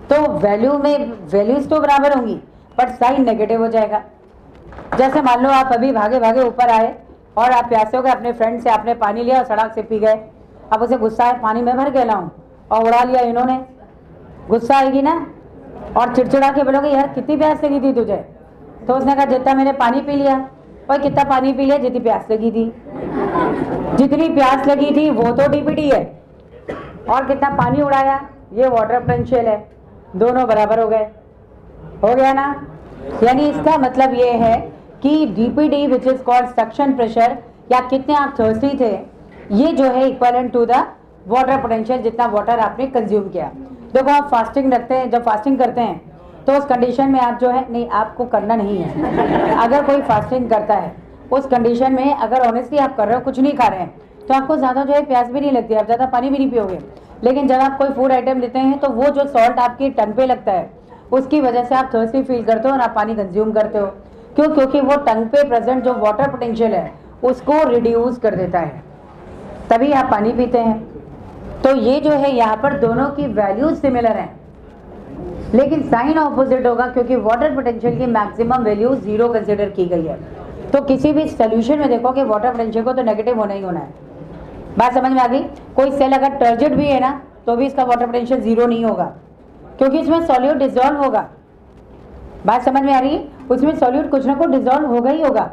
तो वैल्यू में वैल्यूज तो बराबर होंगी बट साइन नेगेटिव हो जाएगा। जैसे मान लो आप अभी भागे भागे ऊपर आए और आप प्यासे हो गए, अपने फ्रेंड से आपने पानी लिया और सड़क से पी गए। अब उसे गुस्सा है, पानी में भर के लाऊं और उड़ा लिया इन्होंने, गुस्सा आएगी ना, और चिड़चिड़ा के बोलोगे यार कितनी प्यास लगी थी तुझे, तो उसने कहा जितना मैंने पानी पी लिया। और कितना पानी पी लिया, जितनी प्यास लगी थी। जितनी प्यास लगी थी वो तो डीपीटी है, और कितना पानी उड़ाया ये वाटर पोटेंशियल है, दोनों बराबर हो गए। हो गया ना। यानी इसका मतलब ये है कि DPD which is called suction pressure, या कितने आप थर्स्टी थे, ये जो है equivalent to the water potential, जितना वाटर आपने कंज्यूम किया। देखो आप फास्टिंग रखते हैं, जब फास्टिंग करते हैं तो उस कंडीशन में आप जो है, नहीं आपको करना नहीं है, अगर कोई फास्टिंग करता है उस कंडीशन में अगर ऑनेस्टली आप कर रहे हो, कुछ नहीं खा रहे हैं, तो आपको ज़्यादा जो है प्यास भी नहीं लगती, आप ज़्यादा पानी भी नहीं पियोगे। लेकिन जब आप कोई फूड आइटम लेते हैं तो वो जो सॉल्ट आपकी टंग पे लगता है उसकी वजह से आप थर्स्टी फील करते हो और आप पानी कंज्यूम करते हो। क्यों? क्योंकि वो टंग पे प्रेजेंट जो वाटर पोटेंशियल है उसको रिड्यूस कर देता है, तभी आप पानी पीते हैं। तो ये जो है यहाँ पर दोनों की वैल्यूज सिमिलर हैं, लेकिन साइन ऑपोजिट होगा, क्योंकि वाटर पोटेंशियल की मैक्सिमम वैल्यू 0 कंसिडर की गई है। तो किसी भी सोल्यूशन में देखो कि वाटर पोटेंशियल को तो नेगेटिव होना ही होना है। बात समझ में आ गई? कोई सेल अगर टर्जिड भी है ना तो भी इसका वाटर पोटेंशियल 0 नहीं होगा, क्योंकि इसमें सॉल्यूट डिसॉल्व होगा। बात समझ में आ रही है? उसमें सॉल्यूट कुछ ना कुछ डिसॉल्व होगा ही होगा,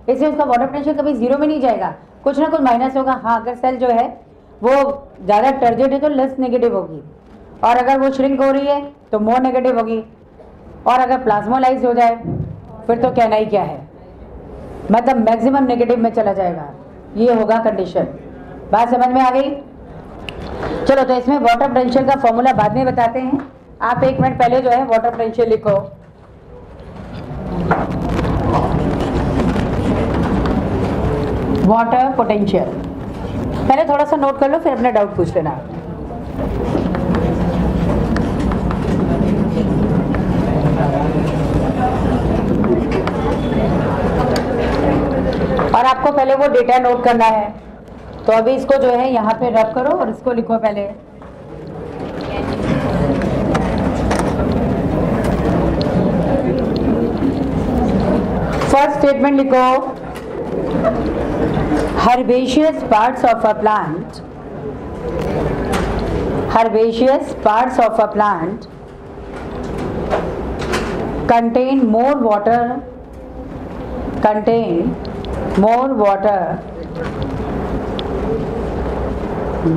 इसलिए उसका वाटर पोटेंशियल कभी 0 में नहीं जाएगा, कुछ ना कुछ माइनस होगा। हाँ, अगर सेल जो है वो ज़्यादा टर्जिड है तो लेस नेगेटिव होगी, और अगर वो श्रिंक हो रही है तो मोर नेगेटिव होगी, और अगर प्लाज्मोलाइज हो जाए फिर तो कहना ही क्या है, मतलब मैक्सिमम नेगेटिव में चला जाएगा। ये होगा कंडीशन। बात समझ में आ गई? चलो, तो इसमें वाटर पोटेंशियल का फॉर्मूला बाद में बताते हैं। आप 1 मिनट पहले जो है वाटर पोटेंशियल लिखो। वाटर पोटेंशियल पहले थोड़ा सा नोट कर लो, फिर अपना डाउट पूछ लेना। और आपको पहले वो डेटा नोट करना है, तो अभी इसको जो है यहाँ पे रब करो और इसको लिखो पहले। फर्स्ट स्टेटमेंट लिखो, herbaceous parts of a plant, herbaceous parts of a plant contain more water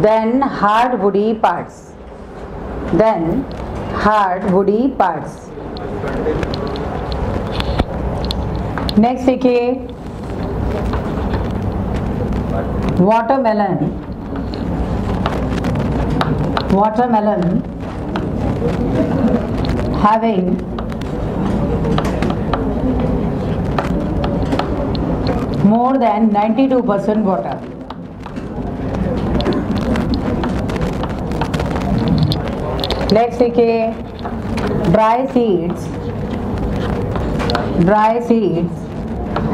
than hard woody parts, next देखिए, watermelon having more than 92% water. Next देखिए, dry seeds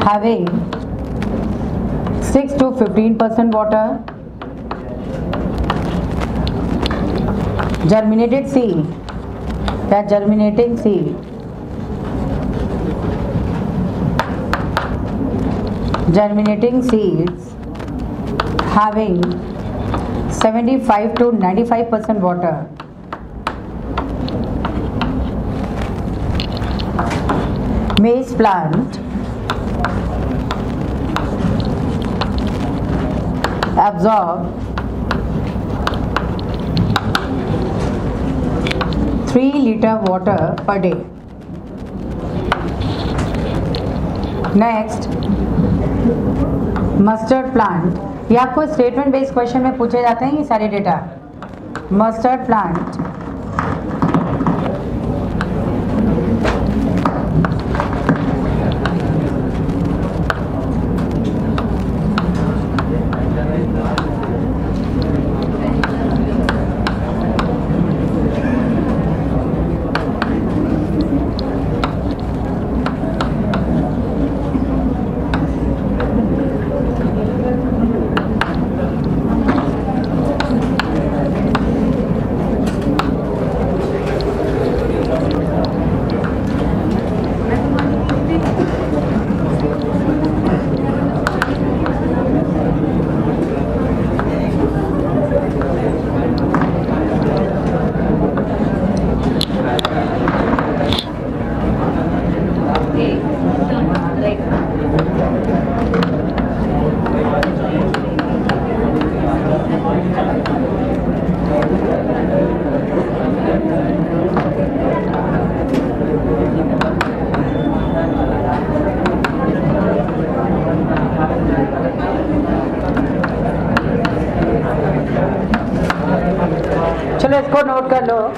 having 6 to 15% water. Germinating seeds having 75 to 95% water. Maize plant absorb 3 liter water per day. Next, mustard plant, ये आपको statement based question में पूछे जाते हैं ये सारे डेटा। मस्टर्ड प्लांट चलो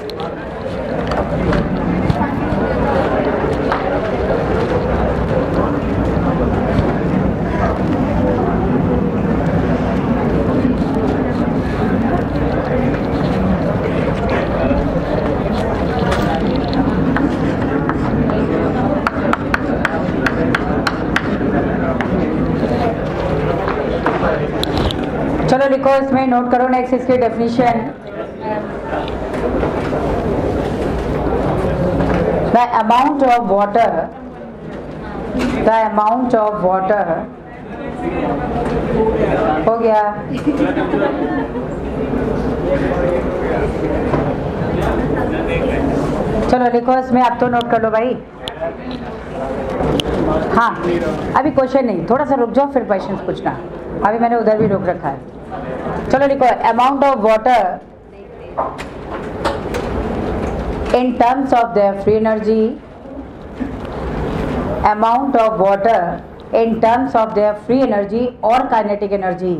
चलो लिखो, इसमें नोट करो नेक्स्ट इसकी definition. The amount of water हो गया। चलो लिखो इसमें, अब तो नोट कर लो भाई। हाँ अभी क्वेश्चन नहीं, थोड़ा सा रुक जाओ फिर क्वेश्चन पूछना, अभी मैंने उधर भी रोक रखा है। चलो लिखो, amount of water in terms of their free energy, amount of water in terms of their free energy or kinetic energy,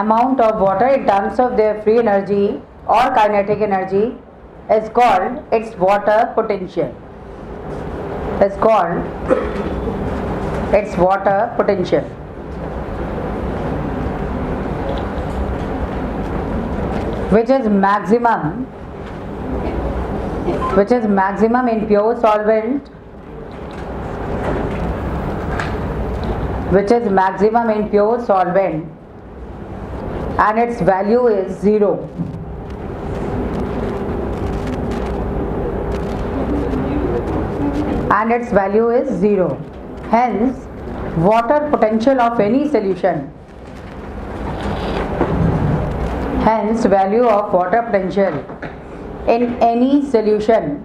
amount of water in terms of their free energy or kinetic energy is called its water potential, is called its water potential. Which is maximum in pure solvent, which is maximum in pure solvent, and its value is 0. And its value is 0. Hence, water potential of any solution, hence value of water potential in any solution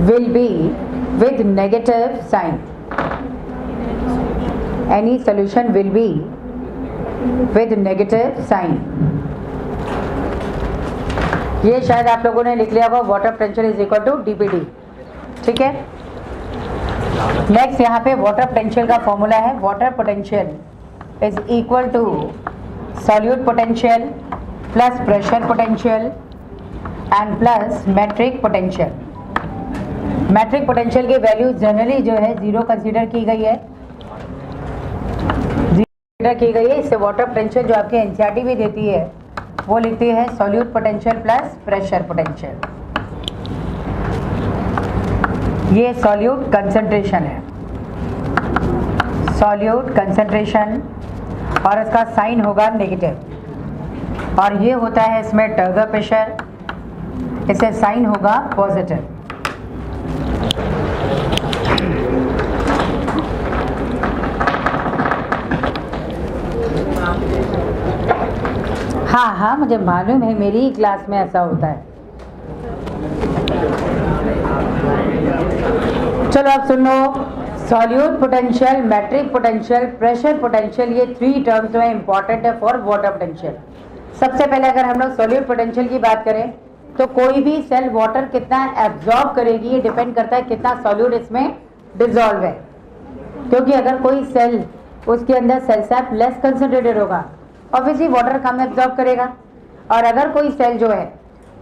will be with negative sign. Any solution will be with negative sign. ये शायद आप लोगों ने लिख लिया होगा, water potential is equal to DPD. ठीक है, नेक्स्ट यहाँ पे वाटर पोटेंशियल का फॉर्मूला है, water potential is equal to solute potential plus pressure potential and plus metric potential. metric potential की वैल्यू जनरली जो है 0 कंसीडर की गई है, 0 कंसीडर की गई है। इससे वाटर पोटेंशियल जो आपके एनसीईआरटी भी देती है वो लिखती है solute potential plus pressure potential। ये solute कंसंट्रेशन है, solute कंसंट्रेशन, और इसका साइन होगा नेगेटिव, और ये होता है इसमें टर्गर प्रेशर, इससे साइन होगा पॉजिटिव। हाँ हाँ मुझे मालूम है, मेरी ही क्लास में ऐसा होता है। चलो अब सुन लो, solute potential, matric potential, pressure potential, ये 3 टर्म्स में इंपॉर्टेंट है फॉर वाटर पोटेंशियल। सबसे पहले अगर हम लोग सॉल्यूट पोटेंशियल की बात करें तो कोई भी सेल वाटर कितना एब्जॉर्ब करेगी ये डिपेंड करता है कितना सॉल्यूट इसमें डिजॉल्व है। क्योंकि अगर कोई सेल उसके अंदर सेल सैप लेस कंसंट्रेटेड होगा, ऑब्वियसली वाटर कम एब्जॉर्ब करेगा, और अगर कोई सेल जो है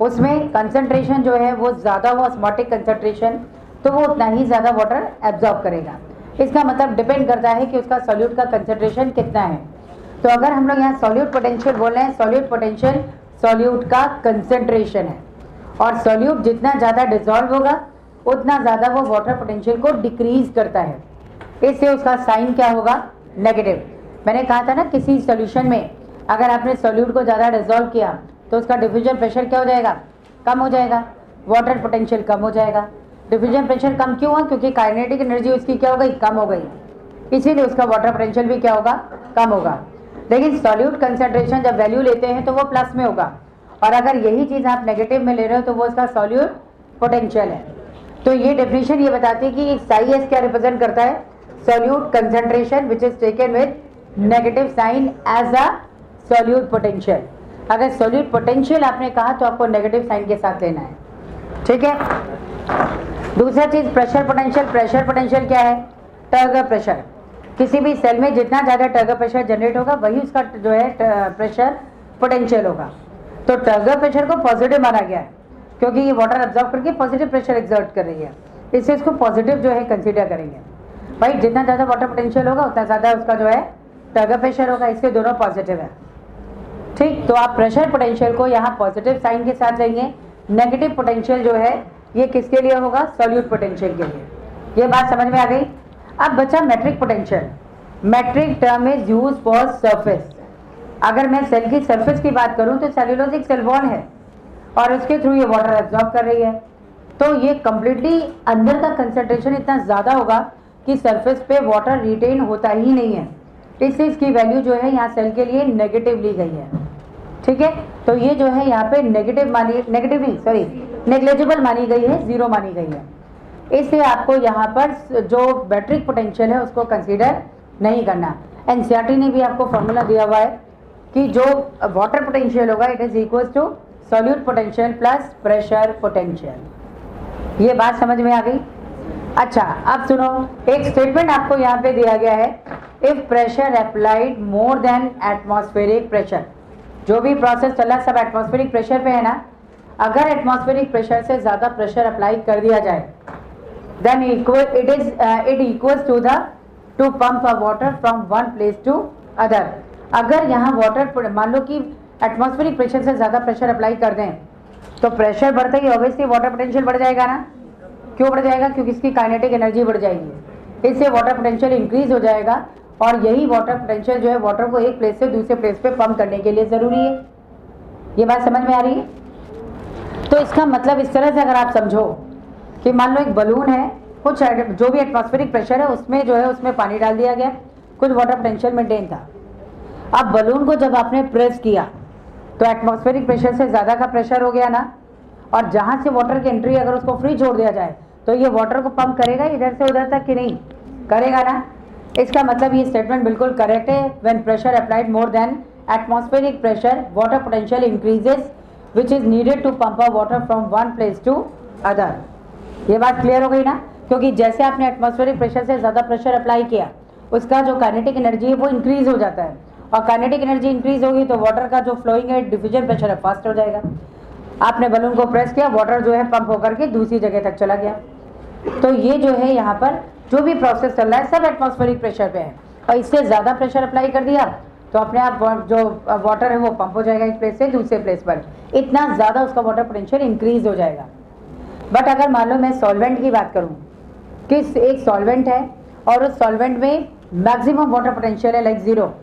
उसमें कंसंट्रेशन जो है वो ज़्यादा हो, ऑस्मोटिक कंसंट्रेशन, तो वो उतना ही ज़्यादा वाटर एब्जॉर्ब करेगा। इसका मतलब डिपेंड करता है कि उसका सॉल्यूट का कंसंट्रेशन कितना है। तो अगर हम लोग यहाँ सॉल्यूट पोटेंशियल बोल रहे हैं, सॉल्यूट पोटेंशियल सॉल्यूट का कंसंट्रेशन है, और सॉल्यूट जितना ज़्यादा डिजॉल्व होगा उतना ज़्यादा वो वाटर पोटेंशियल को डिक्रीज करता है, इससे उसका साइन क्या होगा, नेगेटिव। मैंने कहा था ना किसी सॉल्यूशन में अगर आपने सॉल्यूट को ज़्यादा डिजॉल्व किया तो उसका डिफ्यूजन प्रेशर क्या हो जाएगा, कम हो जाएगा, वाटर पोटेंशियल कम हो जाएगा। डिफ्यूजन प्रेशर कम क्यों हुआ, क्योंकि काइनेटिक एनर्जी उसकी क्या हो गई, कम हो गई, इसीलिए उसका वाटर पोटेंशियल भी क्या होगा, कम होगा। लेकिन सॉल्यूट कंसंट्रेशन जब वैल्यू लेते हैं तो वो प्लस में होगा, और अगर यही चीज़ आप नेगेटिव में ले रहे हो तो वो उसका सॉल्यूट पोटेंशियल है। तो ये डेफिनेशन ये बताती है कि साई एस क्या रिप्रेजेंट करता है, solute concentration which is taken with negative sign as a solute potential. अगर सॉल्यूट पोटेंशियल आपने कहा तो आपको नेगेटिव साइन के साथ लेना है, ठीक है। दूसरा चीज प्रेशर पोटेंशियल। प्रेशर पोटेंशियल क्या है, टर्गर प्रेशर। किसी भी सेल में जितना ज़्यादा टर्गर प्रेशर जनरेट होगा वही उसका जो है प्रेशर पोटेंशियल होगा। तो टर्गर प्रेशर को पॉजिटिव माना गया है क्योंकि ये वाटर एब्जॉर्ब करके पॉजिटिव प्रेशर एक्सर्ट कर रही है, इससे इसको पॉजिटिव जो है कंसीडर करेंगे। भाई जितना ज़्यादा वाटर पोटेंशियल होगा उतना ज़्यादा उसका जो है टर्गर प्रेशर होगा, इसलिए दोनों पॉजिटिव है। ठीक, तो आप प्रेशर पोटेंशियल को यहाँ पॉजिटिव साइन के साथ लेंगे। नेगेटिव पोटेंशियल जो है ये किसके लिए होगा? सॉल्यूट पोटेंशियल के लिए। ये बात समझ में आ गई? अब बचा matric potential. Matric term is use for surface. अगर मैं सेल की सरफेस की बात करूं तो सेल्यूलोज एक सेल वॉल है और उसके थ्रू ये वाटर एब्जॉर्ब कर रही है, तो ये कंप्लीटली अंदर का कंसंट्रेशन इतना ज़्यादा होगा कि सरफेस पे वाटर रिटेन होता ही नहीं है, इससे इसकी वैल्यू जो है यहाँ सेल के लिए नेगेटिव ली गई है। ठीक है, तो ये जो है यहाँ पे नेग्लिजिबल मानी गई है, जीरो मानी गई है। इससे आपको यहाँ पर जो मेट्रिक पोटेंशियल है उसको कंसीडर नहीं करना। एनसीईआरटी ने भी आपको फॉर्मूला दिया हुआ है कि जो वाटर पोटेंशियल होगा it is equal to solute potential plus pressure potential. ये बात समझ में आ गई? अच्छा, अब सुनो, एक स्टेटमेंट आपको यहाँ पे दिया गया है, if pressure applied more than atmospheric pressure. जो भी प्रोसेस चला सब एटमॉस्फेरिक प्रेशर पे है ना, अगर एटमॉस्फेरिक प्रेशर से ज़्यादा प्रेशर अप्लाई कर दिया जाए then it equals to the to pump a water from one place to other. अगर यहाँ वाटर मान लो कि एटमॉस्फेरिक प्रेशर से ज़्यादा प्रेशर अप्लाई कर दें तो प्रेशर बढ़ते ही ऑब्वियसली वाटर पोटेंशियल बढ़ जाएगा ना। क्यों बढ़ जाएगा? क्योंकि इसकी काइनेटिक एनर्जी बढ़ जाएगी, इससे वाटर पोटेंशियल इंक्रीज हो जाएगा और यही वाटर पोटेंशियल जो है वाटर को एक प्लेस से दूसरे प्लेस पे पंप करने के लिए ज़रूरी है। ये बात समझ में आ रही है? तो इसका मतलब इस तरह से अगर आप समझो कि मान लो एक बलून है, कुछ जो भी एटमॉस्फेरिक प्रेशर है उसमें जो है उसमें पानी डाल दिया गया, कुछ वाटर पोटेंशियल मेंटेन था। अब बलून को जब आपने प्रेस किया तो एटमॉस्फेरिक प्रेशर से ज़्यादा का प्रेशर हो गया ना, और जहाँ से वाटर की एंट्री अगर उसको फ्री छोड़ दिया जाए तो ये वाटर को पंप करेगा इधर से उधर तक कि नहीं करेगा ना। इसका मतलब ये स्टेटमेंट बिल्कुल करेक्ट है। When pressure applied more than atmospheric pressure water potential increases which is needed to pump a water from one place to other. ये बात क्लियर हो गई ना? क्योंकि जैसे आपने एटमॉस्फेरिक प्रेशर से ज़्यादा प्रेशर अप्लाई किया उसका जो काइनेटिक एनर्जी है वो इंक्रीज हो जाता है, और काइनेटिक एनर्जी इंक्रीज होगी तो वाटर का जो फ्लोइंग है डिफ्यूजन प्रेशर है फास्ट हो जाएगा। आपने बलून को प्रेस किया, वाटर जो है पंप होकर के दूसरी जगह तक चला गया। तो ये जो है यहाँ पर जो भी प्रोसेस चल रहा है सब एटमॉस्फेरिक प्रेशर पे है, और इससे ज़्यादा प्रेशर अप्लाई कर दिया तो अपने आप जो वाटर है वो पंप हो जाएगा एक प्लेस से दूसरे प्लेस पर, इतना ज़्यादा उसका वाटर पोटेंशियल इंक्रीज हो जाएगा। बट अगर मान लो मैं सॉल्वेंट की बात करूँ कि एक सॉल्वेंट है और उस सॉल्वेंट में मैक्सिमम वाटर पोटेंशियल है लाइक ज़ीरो।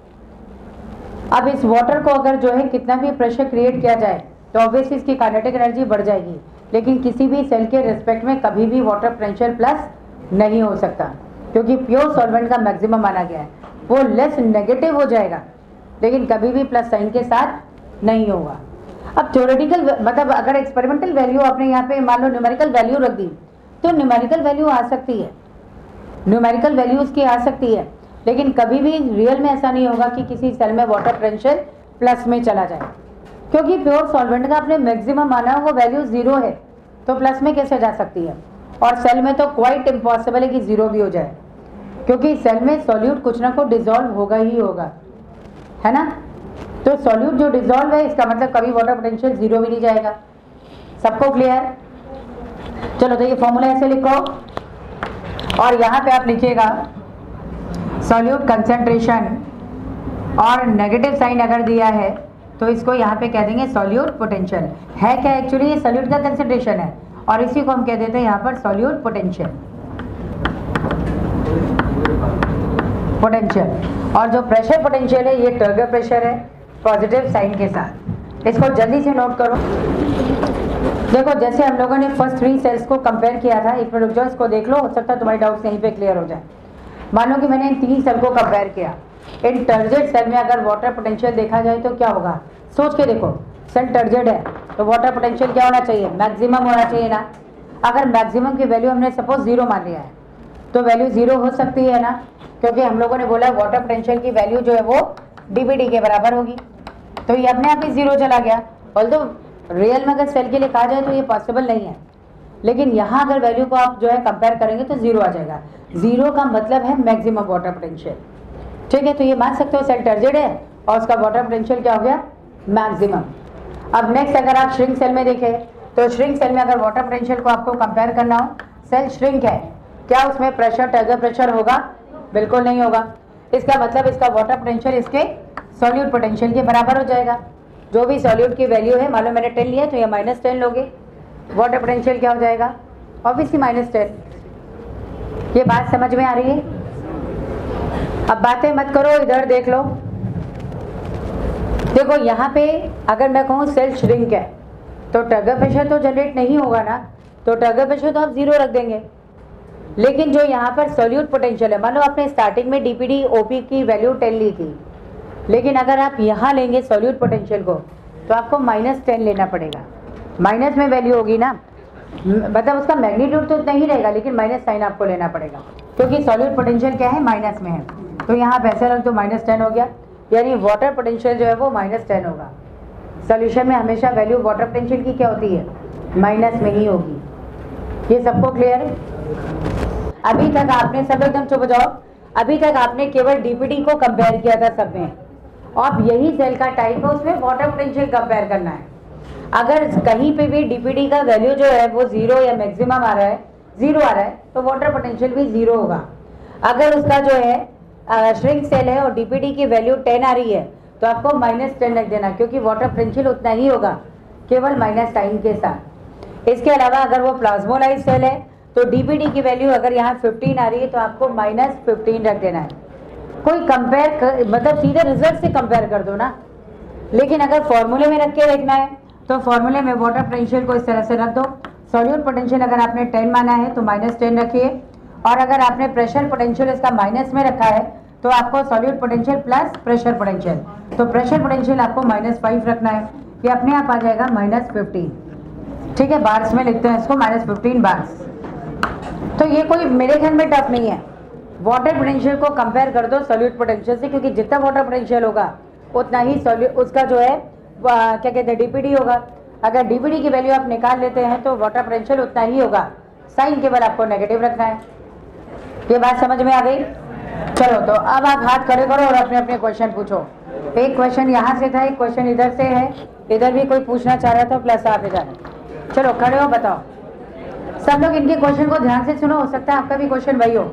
अब इस वाटर को अगर जो है कितना भी प्रेशर क्रिएट किया जाए तो ऑब्वियसली इसकी काइनेटिक एनर्जी बढ़ जाएगी, लेकिन किसी भी सेल के रिस्पेक्ट में कभी भी वाटर पोटेंशियल प्लस नहीं हो सकता क्योंकि प्योर सॉल्वेंट का मैक्सिमम माना गया है। वो लेस नेगेटिव हो जाएगा लेकिन कभी भी प्लस साइन के साथ नहीं होगा। अब थ्योरेटिकल मतलब अगर एक्सपेरिमेंटल वैल्यू आपने यहाँ पे मान लो न्यूमेरिकल वैल्यू रख दी तो न्यूमेरिकल वैल्यू आ सकती है, न्यूमेरिकल वैल्यू उसकी आ सकती है, लेकिन कभी भी रियल में ऐसा नहीं होगा कि किसी सेल में वाटर पोटेंशियल प्लस में चला जाए, क्योंकि प्योर सॉल्वेंट का आपने मैक्सिमम माना वो वैल्यू ज़ीरो है तो प्लस में कैसे जा सकती है। और सेल में तो क्वाइट इम्पॉसिबल है कि ज़ीरो भी हो जाए, क्योंकि सेल में सॉल्यूट कुछ ना कुछ डिजॉल्व होगा ही होगा, है ना। तो सॉल्यूट जो डिजॉल्व है इसका मतलब कभी वाटर पोटेंशियल ज़ीरो भी नहीं जाएगा। सबको क्लियर? चलो तो ये फॉर्मूला ऐसे लिखो और यहाँ पे आप लिखिएगा सॉल्यूट कंसेंट्रेशन और नेगेटिव साइन अगर दिया है तो इसको यहाँ पे कह देंगे सॉल्यूट पोटेंशियल। है क्या एक्चुअली? ये सॉल्यूट का कंसेंट्रेशन है और इसी को हम कह देते हैं यहाँ पर सॉल्यूट पोटेंशियल। और जो प्रेशर पोटेंशियल है ये टर्गर प्रेशर है पॉजिटिव साइन के साथ। इसको जल्दी से नोट करो। देखो जैसे हम लोगों ने फर्स्ट 3 सेल्स को कंपेयर किया था, एक मिनट रुक जाओ, इसको देख लो, हो सकता है तुम्हारे डाउट्स यहीं पे क्लियर हो जाए। मान लो कि मैंने इन 3 सेल को कंपेयर किया, इन टर्जेड सेल में अगर वाटर पोटेंशियल देखा जाए तो क्या होगा? सोच के देखो, सेल टर्जेड है तो वाटर पोटेंशियल क्या होना चाहिए? मैक्सिमम होना चाहिए ना। अगर मैक्सिमम की वैल्यू हमने सपोज 0 मान लिया है तो वैल्यू 0 हो सकती है ना, क्योंकि हम लोगों ने बोला वाटर पोटेंशियल की वैल्यू जो है वो dBd के बराबर होगी, तो ये अपने आप ही 0 चला गया। ऑल्दो रियल में अगर सेल के लिए कहा जाए तो ये पॉसिबल नहीं है, लेकिन यहाँ अगर वैल्यू को आप जो है कंपेयर करेंगे तो 0 आ जाएगा। जीरो का मतलब है मैक्सिमम वाटर पोटेंशियल। ठीक है, तो ये मान सकते हो सेल टर्जिड है और उसका वाटर पोटेंशियल क्या हो गया, मैक्सिमम। अब नेक्स्ट अगर आप श्रिंक सेल में देखें तो श्रिंक सेल में अगर वाटर पोटेंशियल को आपको कंपेयर करना हो, सेल श्रिंक है, क्या उसमें प्रेशर टर्गर प्रेशर होगा, बिल्कुल नहीं होगा। इसका मतलब इसका वाटर पोटेंशियल इसके सॉल्यूट पोटेंशियल के बराबर हो जाएगा। जो भी सॉल्यूट की वैल्यू है, मान लो मैंने 10 लिया तो ये -10 लोगे, वाटर पोटेंशियल क्या हो जाएगा, ऑब्वियसली -10। ये बात समझ में आ रही है? अब बातें मत करो, इधर देख लो। देखो यहाँ पे अगर मैं कहूँ सेल श्रिंक है तो टर्गर प्रेशर तो जनरेट नहीं होगा ना, तो टर्गर प्रेशर तो आप 0 रख देंगे। लेकिन जो यहाँ पर सॉल्यूट पोटेंशियल है, मान लो आपने स्टार्टिंग में डीपीडी ओपी की वैल्यू 10 ली थी, लेकिन अगर आप यहाँ लेंगे सॉल्यूट पोटेंशियल को तो आपको -10 लेना पड़ेगा। माइनस में वैल्यू होगी ना, मतलब उसका मैग्नीट्यूड तो उतना ही रहेगा, लेकिन माइनस साइन आपको लेना पड़ेगा क्योंकि सॉल्यूट पोटेंशियल क्या है, माइनस में है। तो यहाँ पैसे रख तो -10 हो गया, यानी वाटर पोटेंशियल जो है वो -10 होगा। सॉल्यूशन में हमेशा वैल्यू वाटर पोटेंशियल की क्या होती है, माइनस में ही होगी। ये सबको क्लियर है? अभी तक आपने सब एकदम चुप जाओ, अभी तक आपने केवल डीपीडी को कंपेयर किया था सब में। अब यही सेल का टाइप है, उसमें वाटर पोटेंशियल कंपेयर करना है। अगर कहीं पे भी डीपीडी का वैल्यू जो है वो 0 या मैक्सिमम आ रहा है, 0 आ रहा है, तो वाटर पोटेंशियल भी 0 होगा। अगर उसका जो है श्रिंक सेल है और डीपीडी की वैल्यू 10 आ रही है तो आपको -10 रख देना, क्योंकि वाटर पोटेंशियल उतना ही होगा, केवल माइनस साइन के साथ। इसके अलावा अगर वो प्लाज्मोलाइज सेल है तो डीपीडी की वैल्यू अगर यहाँ 15 आ रही है तो आपको -15 रख देना है। कोई कंपेयर मतलब सीधे रिजल्ट से कंपेयर कर दो ना, लेकिन अगर फॉर्मूले में रख के देखना है तो फॉर्मूले में वाटर पोटेंशियल को इस तरह से रख दो। सॉल्यूट पोटेंशियल अगर आपने 10 माना है तो -10 रखिए, और अगर आपने प्रेशर पोटेंशियल इसका माइनस में रखा है तो आपको solute potential plus pressure potential, तो प्रेशर पोटेंशियल आपको -5 रखना है। ये अपने आप आ जाएगा -15। ठीक है, बार्स में लिखते हैं इसको, -15 बार्स। तो ये कोई मेरे ख्याल में टफ नहीं है। वाटर पोटेंशियल को कंपेयर कर दो सॉल्यूट पोटेंशियल से, क्योंकि जितना वाटर पोटेंशियल होगा उतना ही उसका जो है क्या कहते हैं, डीपीडी होगा। अगर डीपीडी की वैल्यू आप निकाल लेते हैं तो वाटर पोटेंशियल उतना ही होगा, साइन केवल आपको नेगेटिव रखना है। ये बात समझ में आ गई? चलो, तो अब आप हाथ खड़े करो और अपने अपने क्वेश्चन पूछो। एक क्वेश्चन यहाँ से था, एक क्वेश्चन इधर से है, इधर भी कोई पूछना चाह रहा था, प्लस आप इधर। चलो खड़े हो, बताओ। सब लोग इनके क्वेश्चन को ध्यान से सुनो, हो सकता है आपका भी क्वेश्चन वही हो,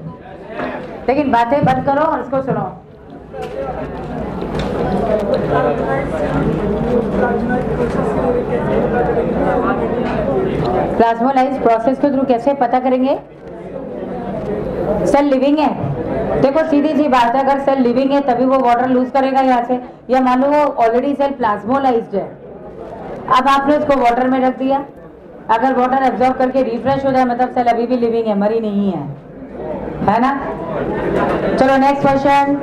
लेकिन बातें बंद करो और इसको सुनो। प्लाज्मोलाइज प्रोसेस के थ्रू कैसे पता करेंगे? सेल लिविंग है, देखो सीधी सी बात है, अगर सेल लिविंग है तभी वो वाटर लूज करेगा यहाँ से, या मान लो वो ऑलरेडी सेल प्लाज्मोलाइज्ड है, अब आपने उसको वाटर में रख दिया, अगर वाटर एब्जॉर्ब करके रिफ्रेश हो जाए मतलब सेल अभी भी लिविंग है, मरी नहीं है ना? चलो नेक्स्ट क्वेश्चन,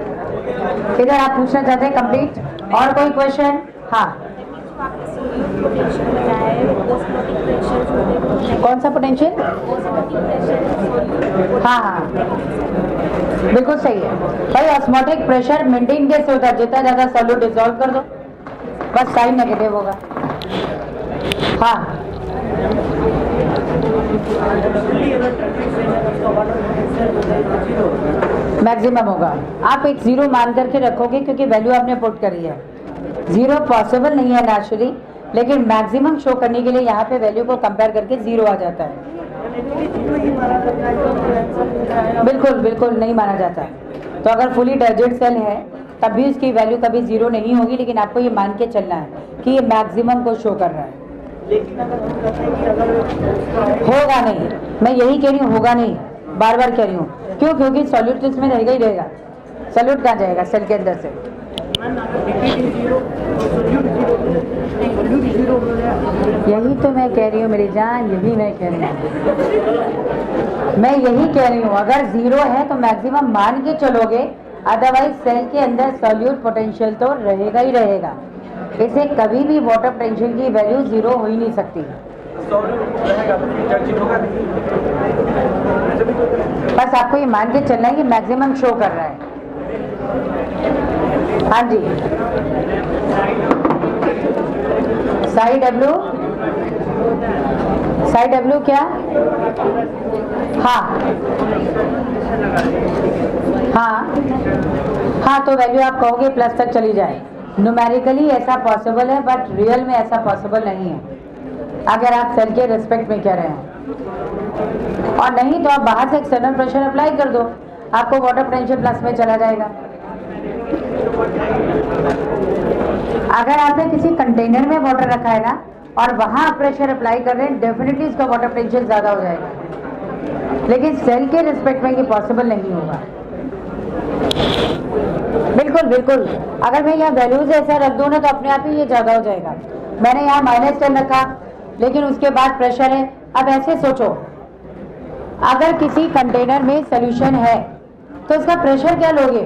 इधर आप पूछना चाहते हैं कंप्लीट? और कोई क्वेश्चन? हाँ, कौन सा पोटेंशियल? हाँ हाँ, बिल्कुल सही है भाई। ऑस्मोटिक प्रेशर मेंटेन कैसे होता है? जितना ज्यादा सॉल्यूट डिसॉल्व कर दो, बस साइन नेगेटिव होगा। हाँ, मैक्सिमम होगा। आप एक 0 मान करके रखोगे क्योंकि वैल्यू आपने पुट करी है। 0 पॉसिबल नहीं है नेचुरली, लेकिन मैक्सिमम शो करने के लिए यहाँ पे वैल्यू को कंपेयर करके 0 आ जाता है। बिल्कुल बिल्कुल नहीं माना जाता। तो अगर फुली टर्जिड सेल है तब भी उसकी वैल्यू कभी 0 नहीं होगी, लेकिन आपको ये मान के चलना है कि ये मैक्सिमम को शो कर रहा है। लेकिन अगर हम कहते हैं कि अगर होगा नहीं, मैं यही कह रही हूँ, होगा नहीं, बार बार कह रही हूँ। क्यों? क्योंकि सॉल्यूट तो इसमें रहेगा ही रहेगा। सॉल्यूट कहाँ जाएगा सेल के अंदर से? यही तो मैं कह रही हूँ मेरी जान, यही मैं कह रही हूँ, मैं यही कह रही हूँ। अगर 0 है तो मैक्सिमम मान के चलोगे, अदरवाइज सेल के अंदर सॉल्यूट पोटेंशियल तो रहेगा ही रहेगा। इसे कभी भी वाटर पोटेंशियल की वैल्यू 0 हो ही नहीं सकती। बस आपको ये मान के चलना है कि मैक्सिमम शो कर रहा है। हाँ जी, साई डब्ल्यू क्या? हाँ हाँ हाँ, तो वैल्यू आप कहोगे प्लस तक चली जाए। न्यूमेरिकली ऐसा पॉसिबल है, बट रियल में ऐसा पॉसिबल नहीं है अगर आप सेल के रिस्पेक्ट में कह रहे हैं। और नहीं तो आप बाहर से एक्सटर्नल प्रेशर अप्लाई कर दो, आपको वाटर पोटेंशियल प्लस में चला जाएगा। अगर आपने किसी कंटेनर में वाटर रखा है ना और वहां प्रेशर अप्लाई कर रहे हैं, डेफिनेटली इसका वाटर पोटेंशियल ज्यादा हो जाएगा, लेकिन सेल के रिस्पेक्ट में ये पॉसिबल नहीं होगा। बिल्कुल बिल्कुल, अगर मैं यहाँ वैल्यूज ऐसा रख दूँ ना तो अपने आप ही ये ज्यादा हो जाएगा। मैंने यहाँ -10 रखा, लेकिन उसके बाद प्रेशर है। अब ऐसे सोचो, अगर किसी कंटेनर में सोल्यूशन है तो इसका प्रेशर क्या लोगे?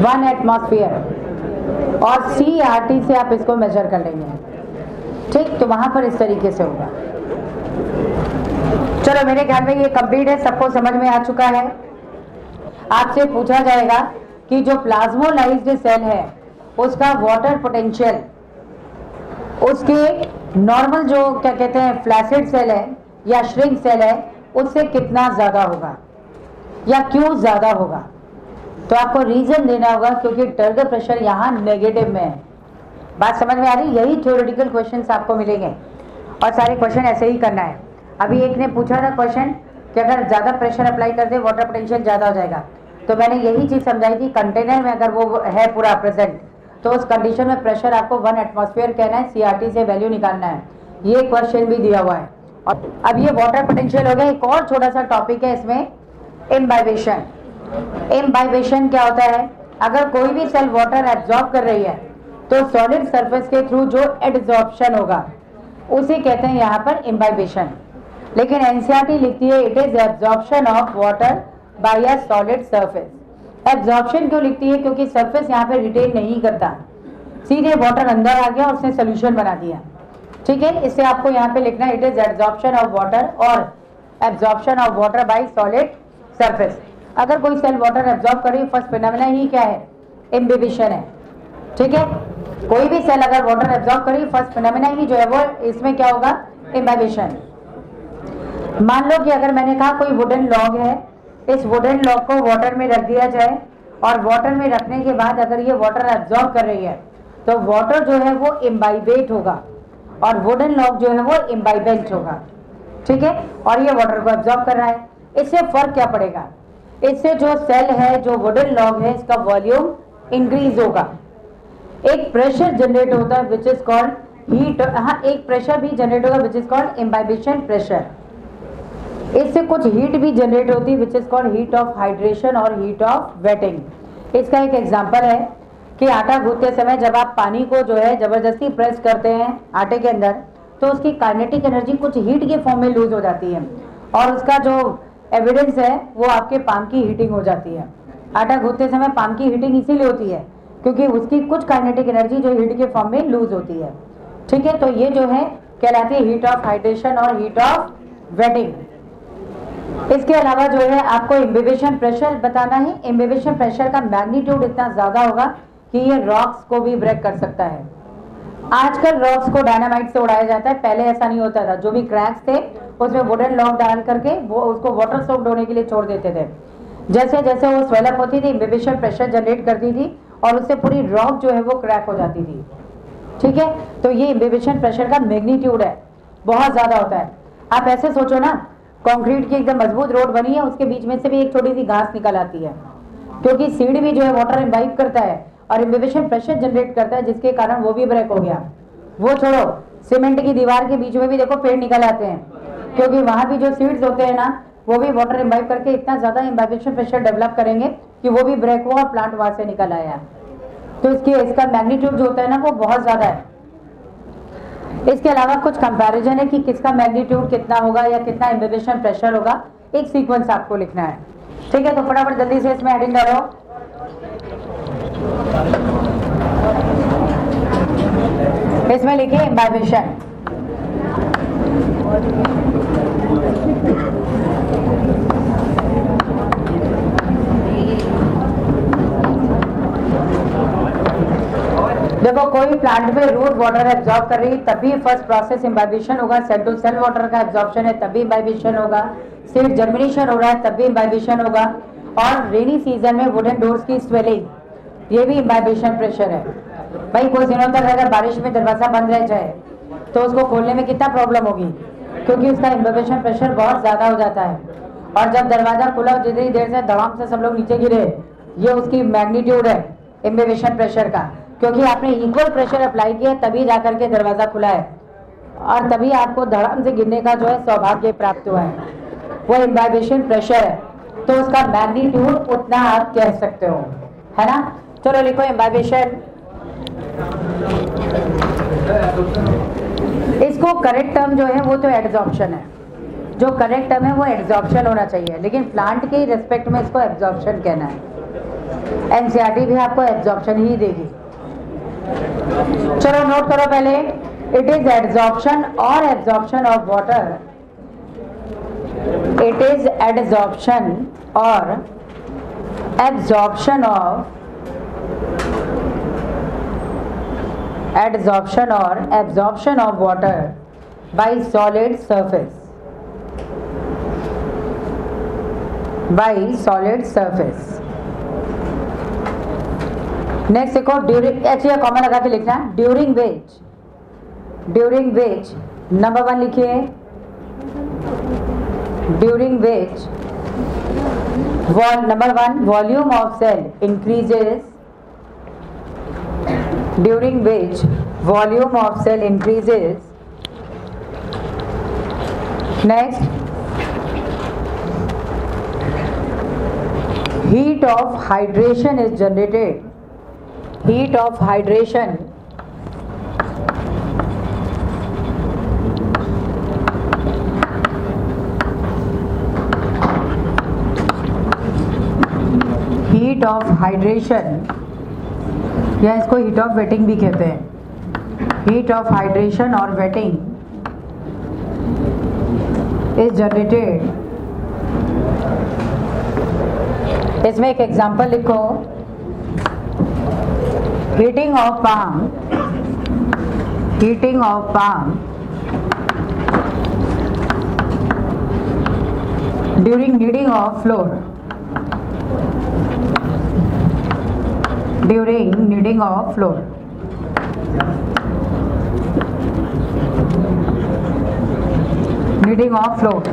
1 एटमॉस्फेयर, और CRT से आप इसको मेजर कर लेंगे। ठीक, तो वहां पर इस तरीके से होगा। चलो, मेरे ख्याल में ये कंप्लीट है, सबको समझ में आ चुका है। आपसे पूछा जाएगा कि जो प्लाज्मोलाइज्ड सेल है उसका वाटर पोटेंशियल उसके नॉर्मल जो क्या कहते हैं फ्लैसिड सेल है या श्रिंक सेल है उससे कितना ज्यादा होगा या क्यों ज्यादा होगा। तो आपको रीजन देना होगा, क्योंकि टर्गर प्रेशर यहाँ नेगेटिव में है। बात समझ में आ रही? यही थ्योरेटिकल क्वेश्चंस आपको मिलेंगे और सारे क्वेश्चन ऐसे ही करना है। अभी एक ने पूछा था क्वेश्चन कि अगर ज्यादा प्रेशर अप्लाई कर दे वाटर पोटेंशियल ज्यादा हो जाएगा, तो मैंने यही चीज समझाई थी। कंटेनर में अगर वो है पूरा प्रेजेंट, तो उस कंडीशन में प्रेशर आपको 1 एटमॉस्फेयर कहना है, CRT से वैल्यू निकालना है। ये क्वेश्चन भी दिया हुआ है। और अब ये वाटर पोटेंशियल हो गया। एक और छोटा सा टॉपिक है इसमें, इम्बाइबेशन। इम्बाइबेशन क्या होता है? अगर कोई भी सेल वाटर एब्जॉर्ब कर रही है तो सॉलिड सरफेस के थ्रू जो एडजॉर्प्शन होगा उसे कहते हैं यहाँ पर इम्बाइबेशन। लेकिन NCERT लिखती है it is absorption of water bye a solid surface. Absorption क्यों लिखती है? क्योंकि सरफेस यहाँ पे रिटेन नहीं करता, सीधे वाटर अंदर आ गया और उसने सोल्यूशन बना दिया। ठीक है, इससे आपको यहाँ पे लिखना है it is absorption of water और absorption of water by solid surface. अगर कोई सेल वाटर एब्जॉर्ब करे, फर्स्ट फिनोमेना ही क्या है? इम्बिबिशन है। ठीक है, कोई भी सेल अगर वाटर एब्जॉर्ब करे, फर्स्ट फिनोमेना ही जो है वो इसमें क्या होगा? इम्बिबिशन। मान लो कि अगर मैंने कहा कोई वुडन लॉग है, इस वुडन लॉग को वाटर में रख दिया जाए और वाटर में रखने के बाद अगर ये वाटर एब्जॉर्ब कर रही है तो वाटर जो है वो इम्बाइबेट होगा और वुडन लॉग जो है वो इम्बाइबेंट होगा। ठीक है, और ये वाटर को एब्जॉर्ब कर रहा है। इससे फर्क क्या पड़ेगा? इससे जो सेल है, जो वुडन लॉग है, इसका वॉल्यूम इंक्रीज होगा। एक प्रेशर जनरेट होता है विच इज कॉल्ड हीट। हाँ, एक प्रेशर भी जनरेट होगा विच इज कॉल्ड इम्बाइबेशन प्रेशर। इससे कुछ हीट भी जनरेट होती है विच is called heat of hydration और हीट ऑफ वेटिंग। इसका एक एग्जांपल है कि आटा गूंथते समय जब आप पानी को जो है जबरदस्ती प्रेस करते हैं आटे के अंदर, तो उसकी काइनेटिक एनर्जी कुछ हीट के फॉर्म में लूज हो जाती है और उसका जो एविडेंस है वो आपके पाम की हीटिंग हो जाती है। आटा गूंथते समय पाम की हीटिंग इसीलिए होती है क्योंकि उसकी कुछ काइनेटिक एनर्जी जो हीट के फॉर्म में लूज होती है। ठीक है, तो ये जो है कहलाती है हीट ऑफ हाइड्रेशन और हीट ऑफ वेटिंग। इसके अलावा जो है आपको इम्बिबिशन प्रेशर बताना है। इम्बिबिशन प्रेशर का मैग्नीट्यूड इतना ज्यादा होगा कि ये रॉक्स को भी ब्रेक कर सकता है। आजकल रॉक्स को डायनामाइट से उड़ाया जाता है, पहले ऐसा नहीं होता था। जो भी क्रैक्स थे उसमें वुडन लॉग डाल करके वो उसको वाटर सोक्ड होने के लिए छोड़ देते थे। जैसे जैसे वो स्वेलअप होती थी, इम्बिबिशन प्रेशर जनरेट करती थी और उससे पूरी रॉक जो है वो क्रैक हो जाती थी। ठीक है, तो ये इम्बिबिशन प्रेशर का मैग्नीट्यूड है, बहुत ज्यादा होता है। आप ऐसे सोचो ना, कंक्रीट की एकदम मजबूत रोड बनी है, उसके बीच में से भी एक छोटी सी घास निकल आती है, क्योंकि सीड भी जो है वाटर इम्बाइब करता है और इम्बिबिशन प्रेशर जनरेट करता है, जिसके कारण वो भी ब्रेक हो गया। वो छोड़ो, सीमेंट की दीवार के बीच में भी देखो पेड़ निकल आते हैं, क्योंकि वहां भी जो सीड्स होते हैं ना, वो भी वाटर इम्बाइब करके इतना ज्यादा इम्बाइबेशन प्रेशर डेवलप करेंगे कि वो भी ब्रेक हुआ और प्लांट वहां से निकल आया। तो इसका मैग्नीट्यूड जो होता है ना वो बहुत ज्यादा है। इसके अलावा कुछ कंपैरिजन है कि किसका मैग्नीट्यूड कितना होगा या कितना इम्बिबिशन प्रेशर होगा, एक सीक्वेंस आपको लिखना है। ठीक है, तो फटाफट जल्दी से इसमें हेडिंग डालो। इसमें लिखिए इम्बाइबेशन। देखो, कोई प्लांट में रूट वाटर एब्जॉर्ब कर रही है तभी फर्स्ट प्रोसेस इम्बाइबिशन होगा, सेल टू सेल वाटर का एब्जॉर्प्शन है तभी इम्बाइबिशन होगा, सीड जर्मिनेशन हो रहा है तभी इम्बाइबिशन होगा, और रेनी सीजन में वुडन डोर्स की स्वेलिंग ये भी इम्बाइबिशन प्रेशर है। भाई कुछ दिनों तक अगर बारिश में दरवाजा बंद रह जाए तो उसको खोलने में कितना प्रॉब्लम होगी, क्योंकि उसका इम्बाइबिशन प्रेशर बहुत ज़्यादा हो जाता है। और जब दरवाजा खुला जितनी देर से धड़ाम से सब लोग नीचे गिरे, ये उसकी मैग्नीट्यूड है इम्बाइबिशन प्रेशर का, क्योंकि आपने इक्वल प्रेशर अप्लाई किया तभी जाकर के दरवाजा खुला है और तभी आपको धड़ाम से गिरने का जो है सौभाग्य प्राप्त हुआ है, वो इम्बाइबिशन प्रेशर है। तो उसका मैग्नीट्यूड उतना आप कह सकते हो, है ना। चलो लिखो इम्बाइबिशन। इसको करेक्ट टर्म जो है वो तो एड्जॉर्प्शन है, जो करेक्ट टर्म है वो एड्जॉर्प्शन होना चाहिए, लेकिन प्लांट के रिस्पेक्ट में इसको एब्जॉर्प्शन कहना है। एनसीईआरटी भी आपको एब्जॉर्प्शन ही देगी। चलो नोट करो पहले, इट इज एड्जॉर्प्शन और absorption of water, it is adsorption और absorption of water by solid surface, next देखो ड्यूरिंग, ऐसे कॉमा लगा के लिखना, ड्यूरिंग विच नंबर 1 लिखिए, during which number 1 volume of cell increases, during which volume of cell increases. Next, heat of hydration is generated, heat of hydration या इसको heat of waiting भी कहते हैं। हीट ऑफ हाइड्रेशन और wetting is generated, इसमें एक example लिखो, heating of palm during kneading of flour, during kneading of flour. Kneading of flour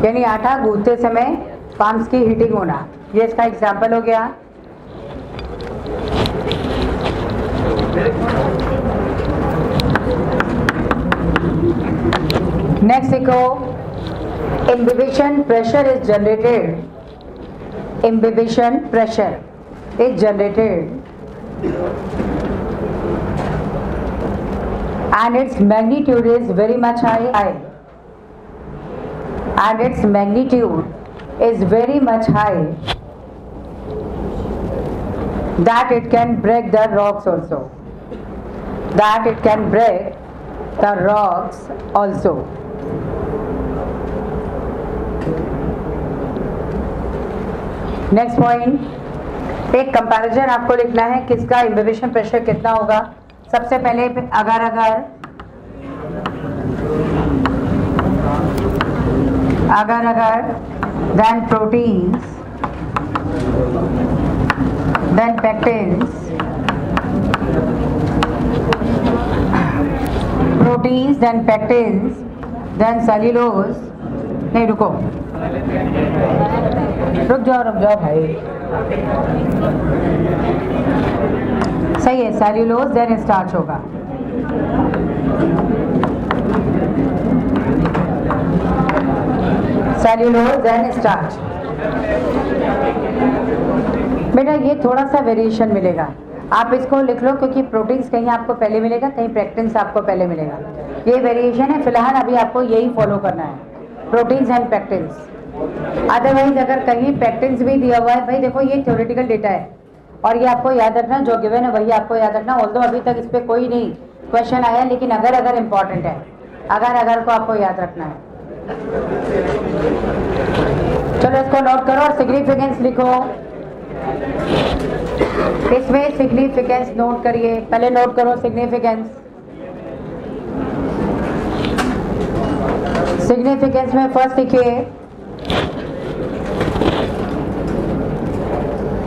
यानी आटा गूंथते समय पाम्स की हीटिंग होना, ये इसका एग्जाम्पल हो गया। नेक्स्ट देखो, imbibition pressure is generated, imbibition pressure is generated and its magnitude is very much high, and its magnitude is very much high that it can break the rocks also, that it can break the rocks also. Next point, एक comparison आपको लिखना है किसका imbibition pressure कितना होगा। सबसे पहले अगर then proteins, then pectins, then cellulose, नहीं रुक जाओ भाई, सही है, सेल्यूलोज देन स्टार्च होगा। Cellulose then starch. बेटा ये थोड़ा सा वेरिएशन मिलेगा, आप इसको लिख लो, क्योंकि प्रोटीन्स कहीं आपको पहले मिलेगा, कहीं पेक्टिन्स आपको पहले मिलेगा। ये वेरिएशन है, फिलहाल अभी आपको यही फॉलो करना है, प्रोटीन्स एंड पेक्टिन्स। अदरवाइज अगर कहीं पेक्टिन्स भी दिया हुआ है, भाई देखो ये थ्योरेटिकल डेटा है और ये आपको याद रखना, जो गिवन है वही आपको याद रखना। ऑल्दो अभी तक इस पर कोई नहीं क्वेश्चन आया, लेकिन अगर इम्पॉर्टेंट है, अगर को आपको याद रखना है। चलो इसको नोट करो और सिग्निफिकेंस लिखो। इसमें सिग्निफिकेंस नोट करिए, पहले नोट करो सिग्निफिकेंस। सिग्निफिकेंस में फर्स्ट लिखिए,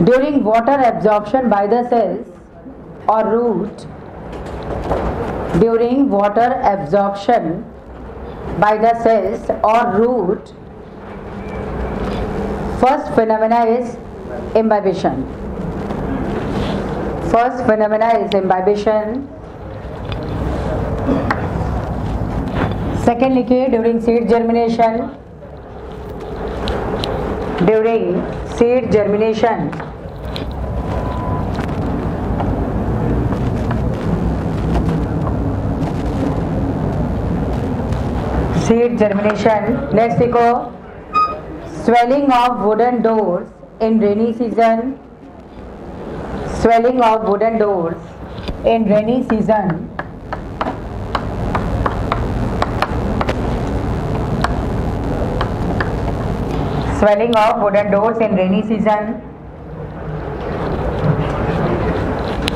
during water absorption by the cells or root, during water absorption by the cells or root, first phenomena is imbibition. First phenomena is imbibition. Second लिखिए during seed germination. During seed germination, seed germination. Next लिखो swelling of wooden doors in rainy season. Swelling of wooden doors in rainy season. Swelling of wooden doors in rainy season,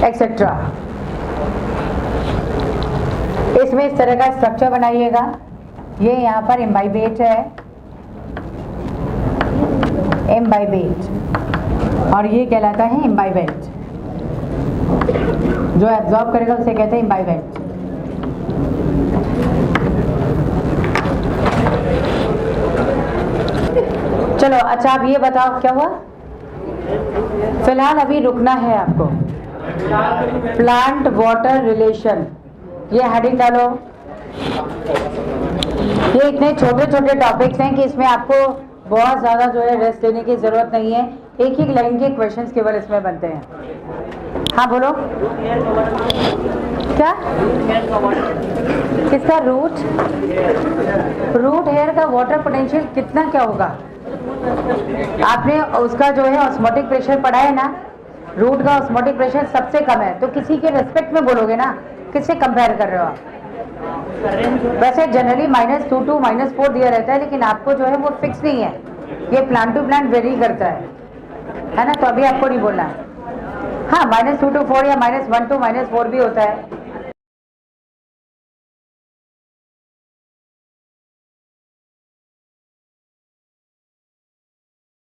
etc. इसमें इस तरह का structure बनाइएगा। ये यहाँ पर इम्बाइबेट है, इम्बाइबेट, और ये कहलाता है इम्बाइबेंट। जो एब्जॉर्ब करेगा उसे कहते हैं इम्बाइबेंट। चलो अच्छा, अब ये बताओ क्या हुआ। फिलहाल अभी रुकना है आपको। प्लांट वाटर रिलेशन, ये हेडिंग डालो। ये इतने छोटे छोटे टॉपिक्स हैं कि इसमें आपको बहुत ज़्यादा जो है रेस्ट लेने की ज़रूरत नहीं है। एक ही लाइन के क्वेश्चंस केवल इसमें बनते हैं। हाँ बोलो क्या, किसका रूट, रूट हेयर का वाटर पोटेंशियल कितना क्या होगा। आपने उसका जो है ऑस्मोटिक प्रेशर पढ़ा है ना, रूट का ऑस्मोटिक प्रेशर सबसे कम है, तो किसी के रेस्पेक्ट में बोलोगे ना, किससे कंपेयर कर रहे हो आप। वैसे जनरली -2 to -4 दिया रहता है, लेकिन आपको जो है वो फिक्स नहीं है, ये प्लांट टू प्लांट वेरी करता है ना, तो अभी आपको नहीं बोलना है। हाँ, -2 to 4 या -1 to -4 भी होता है।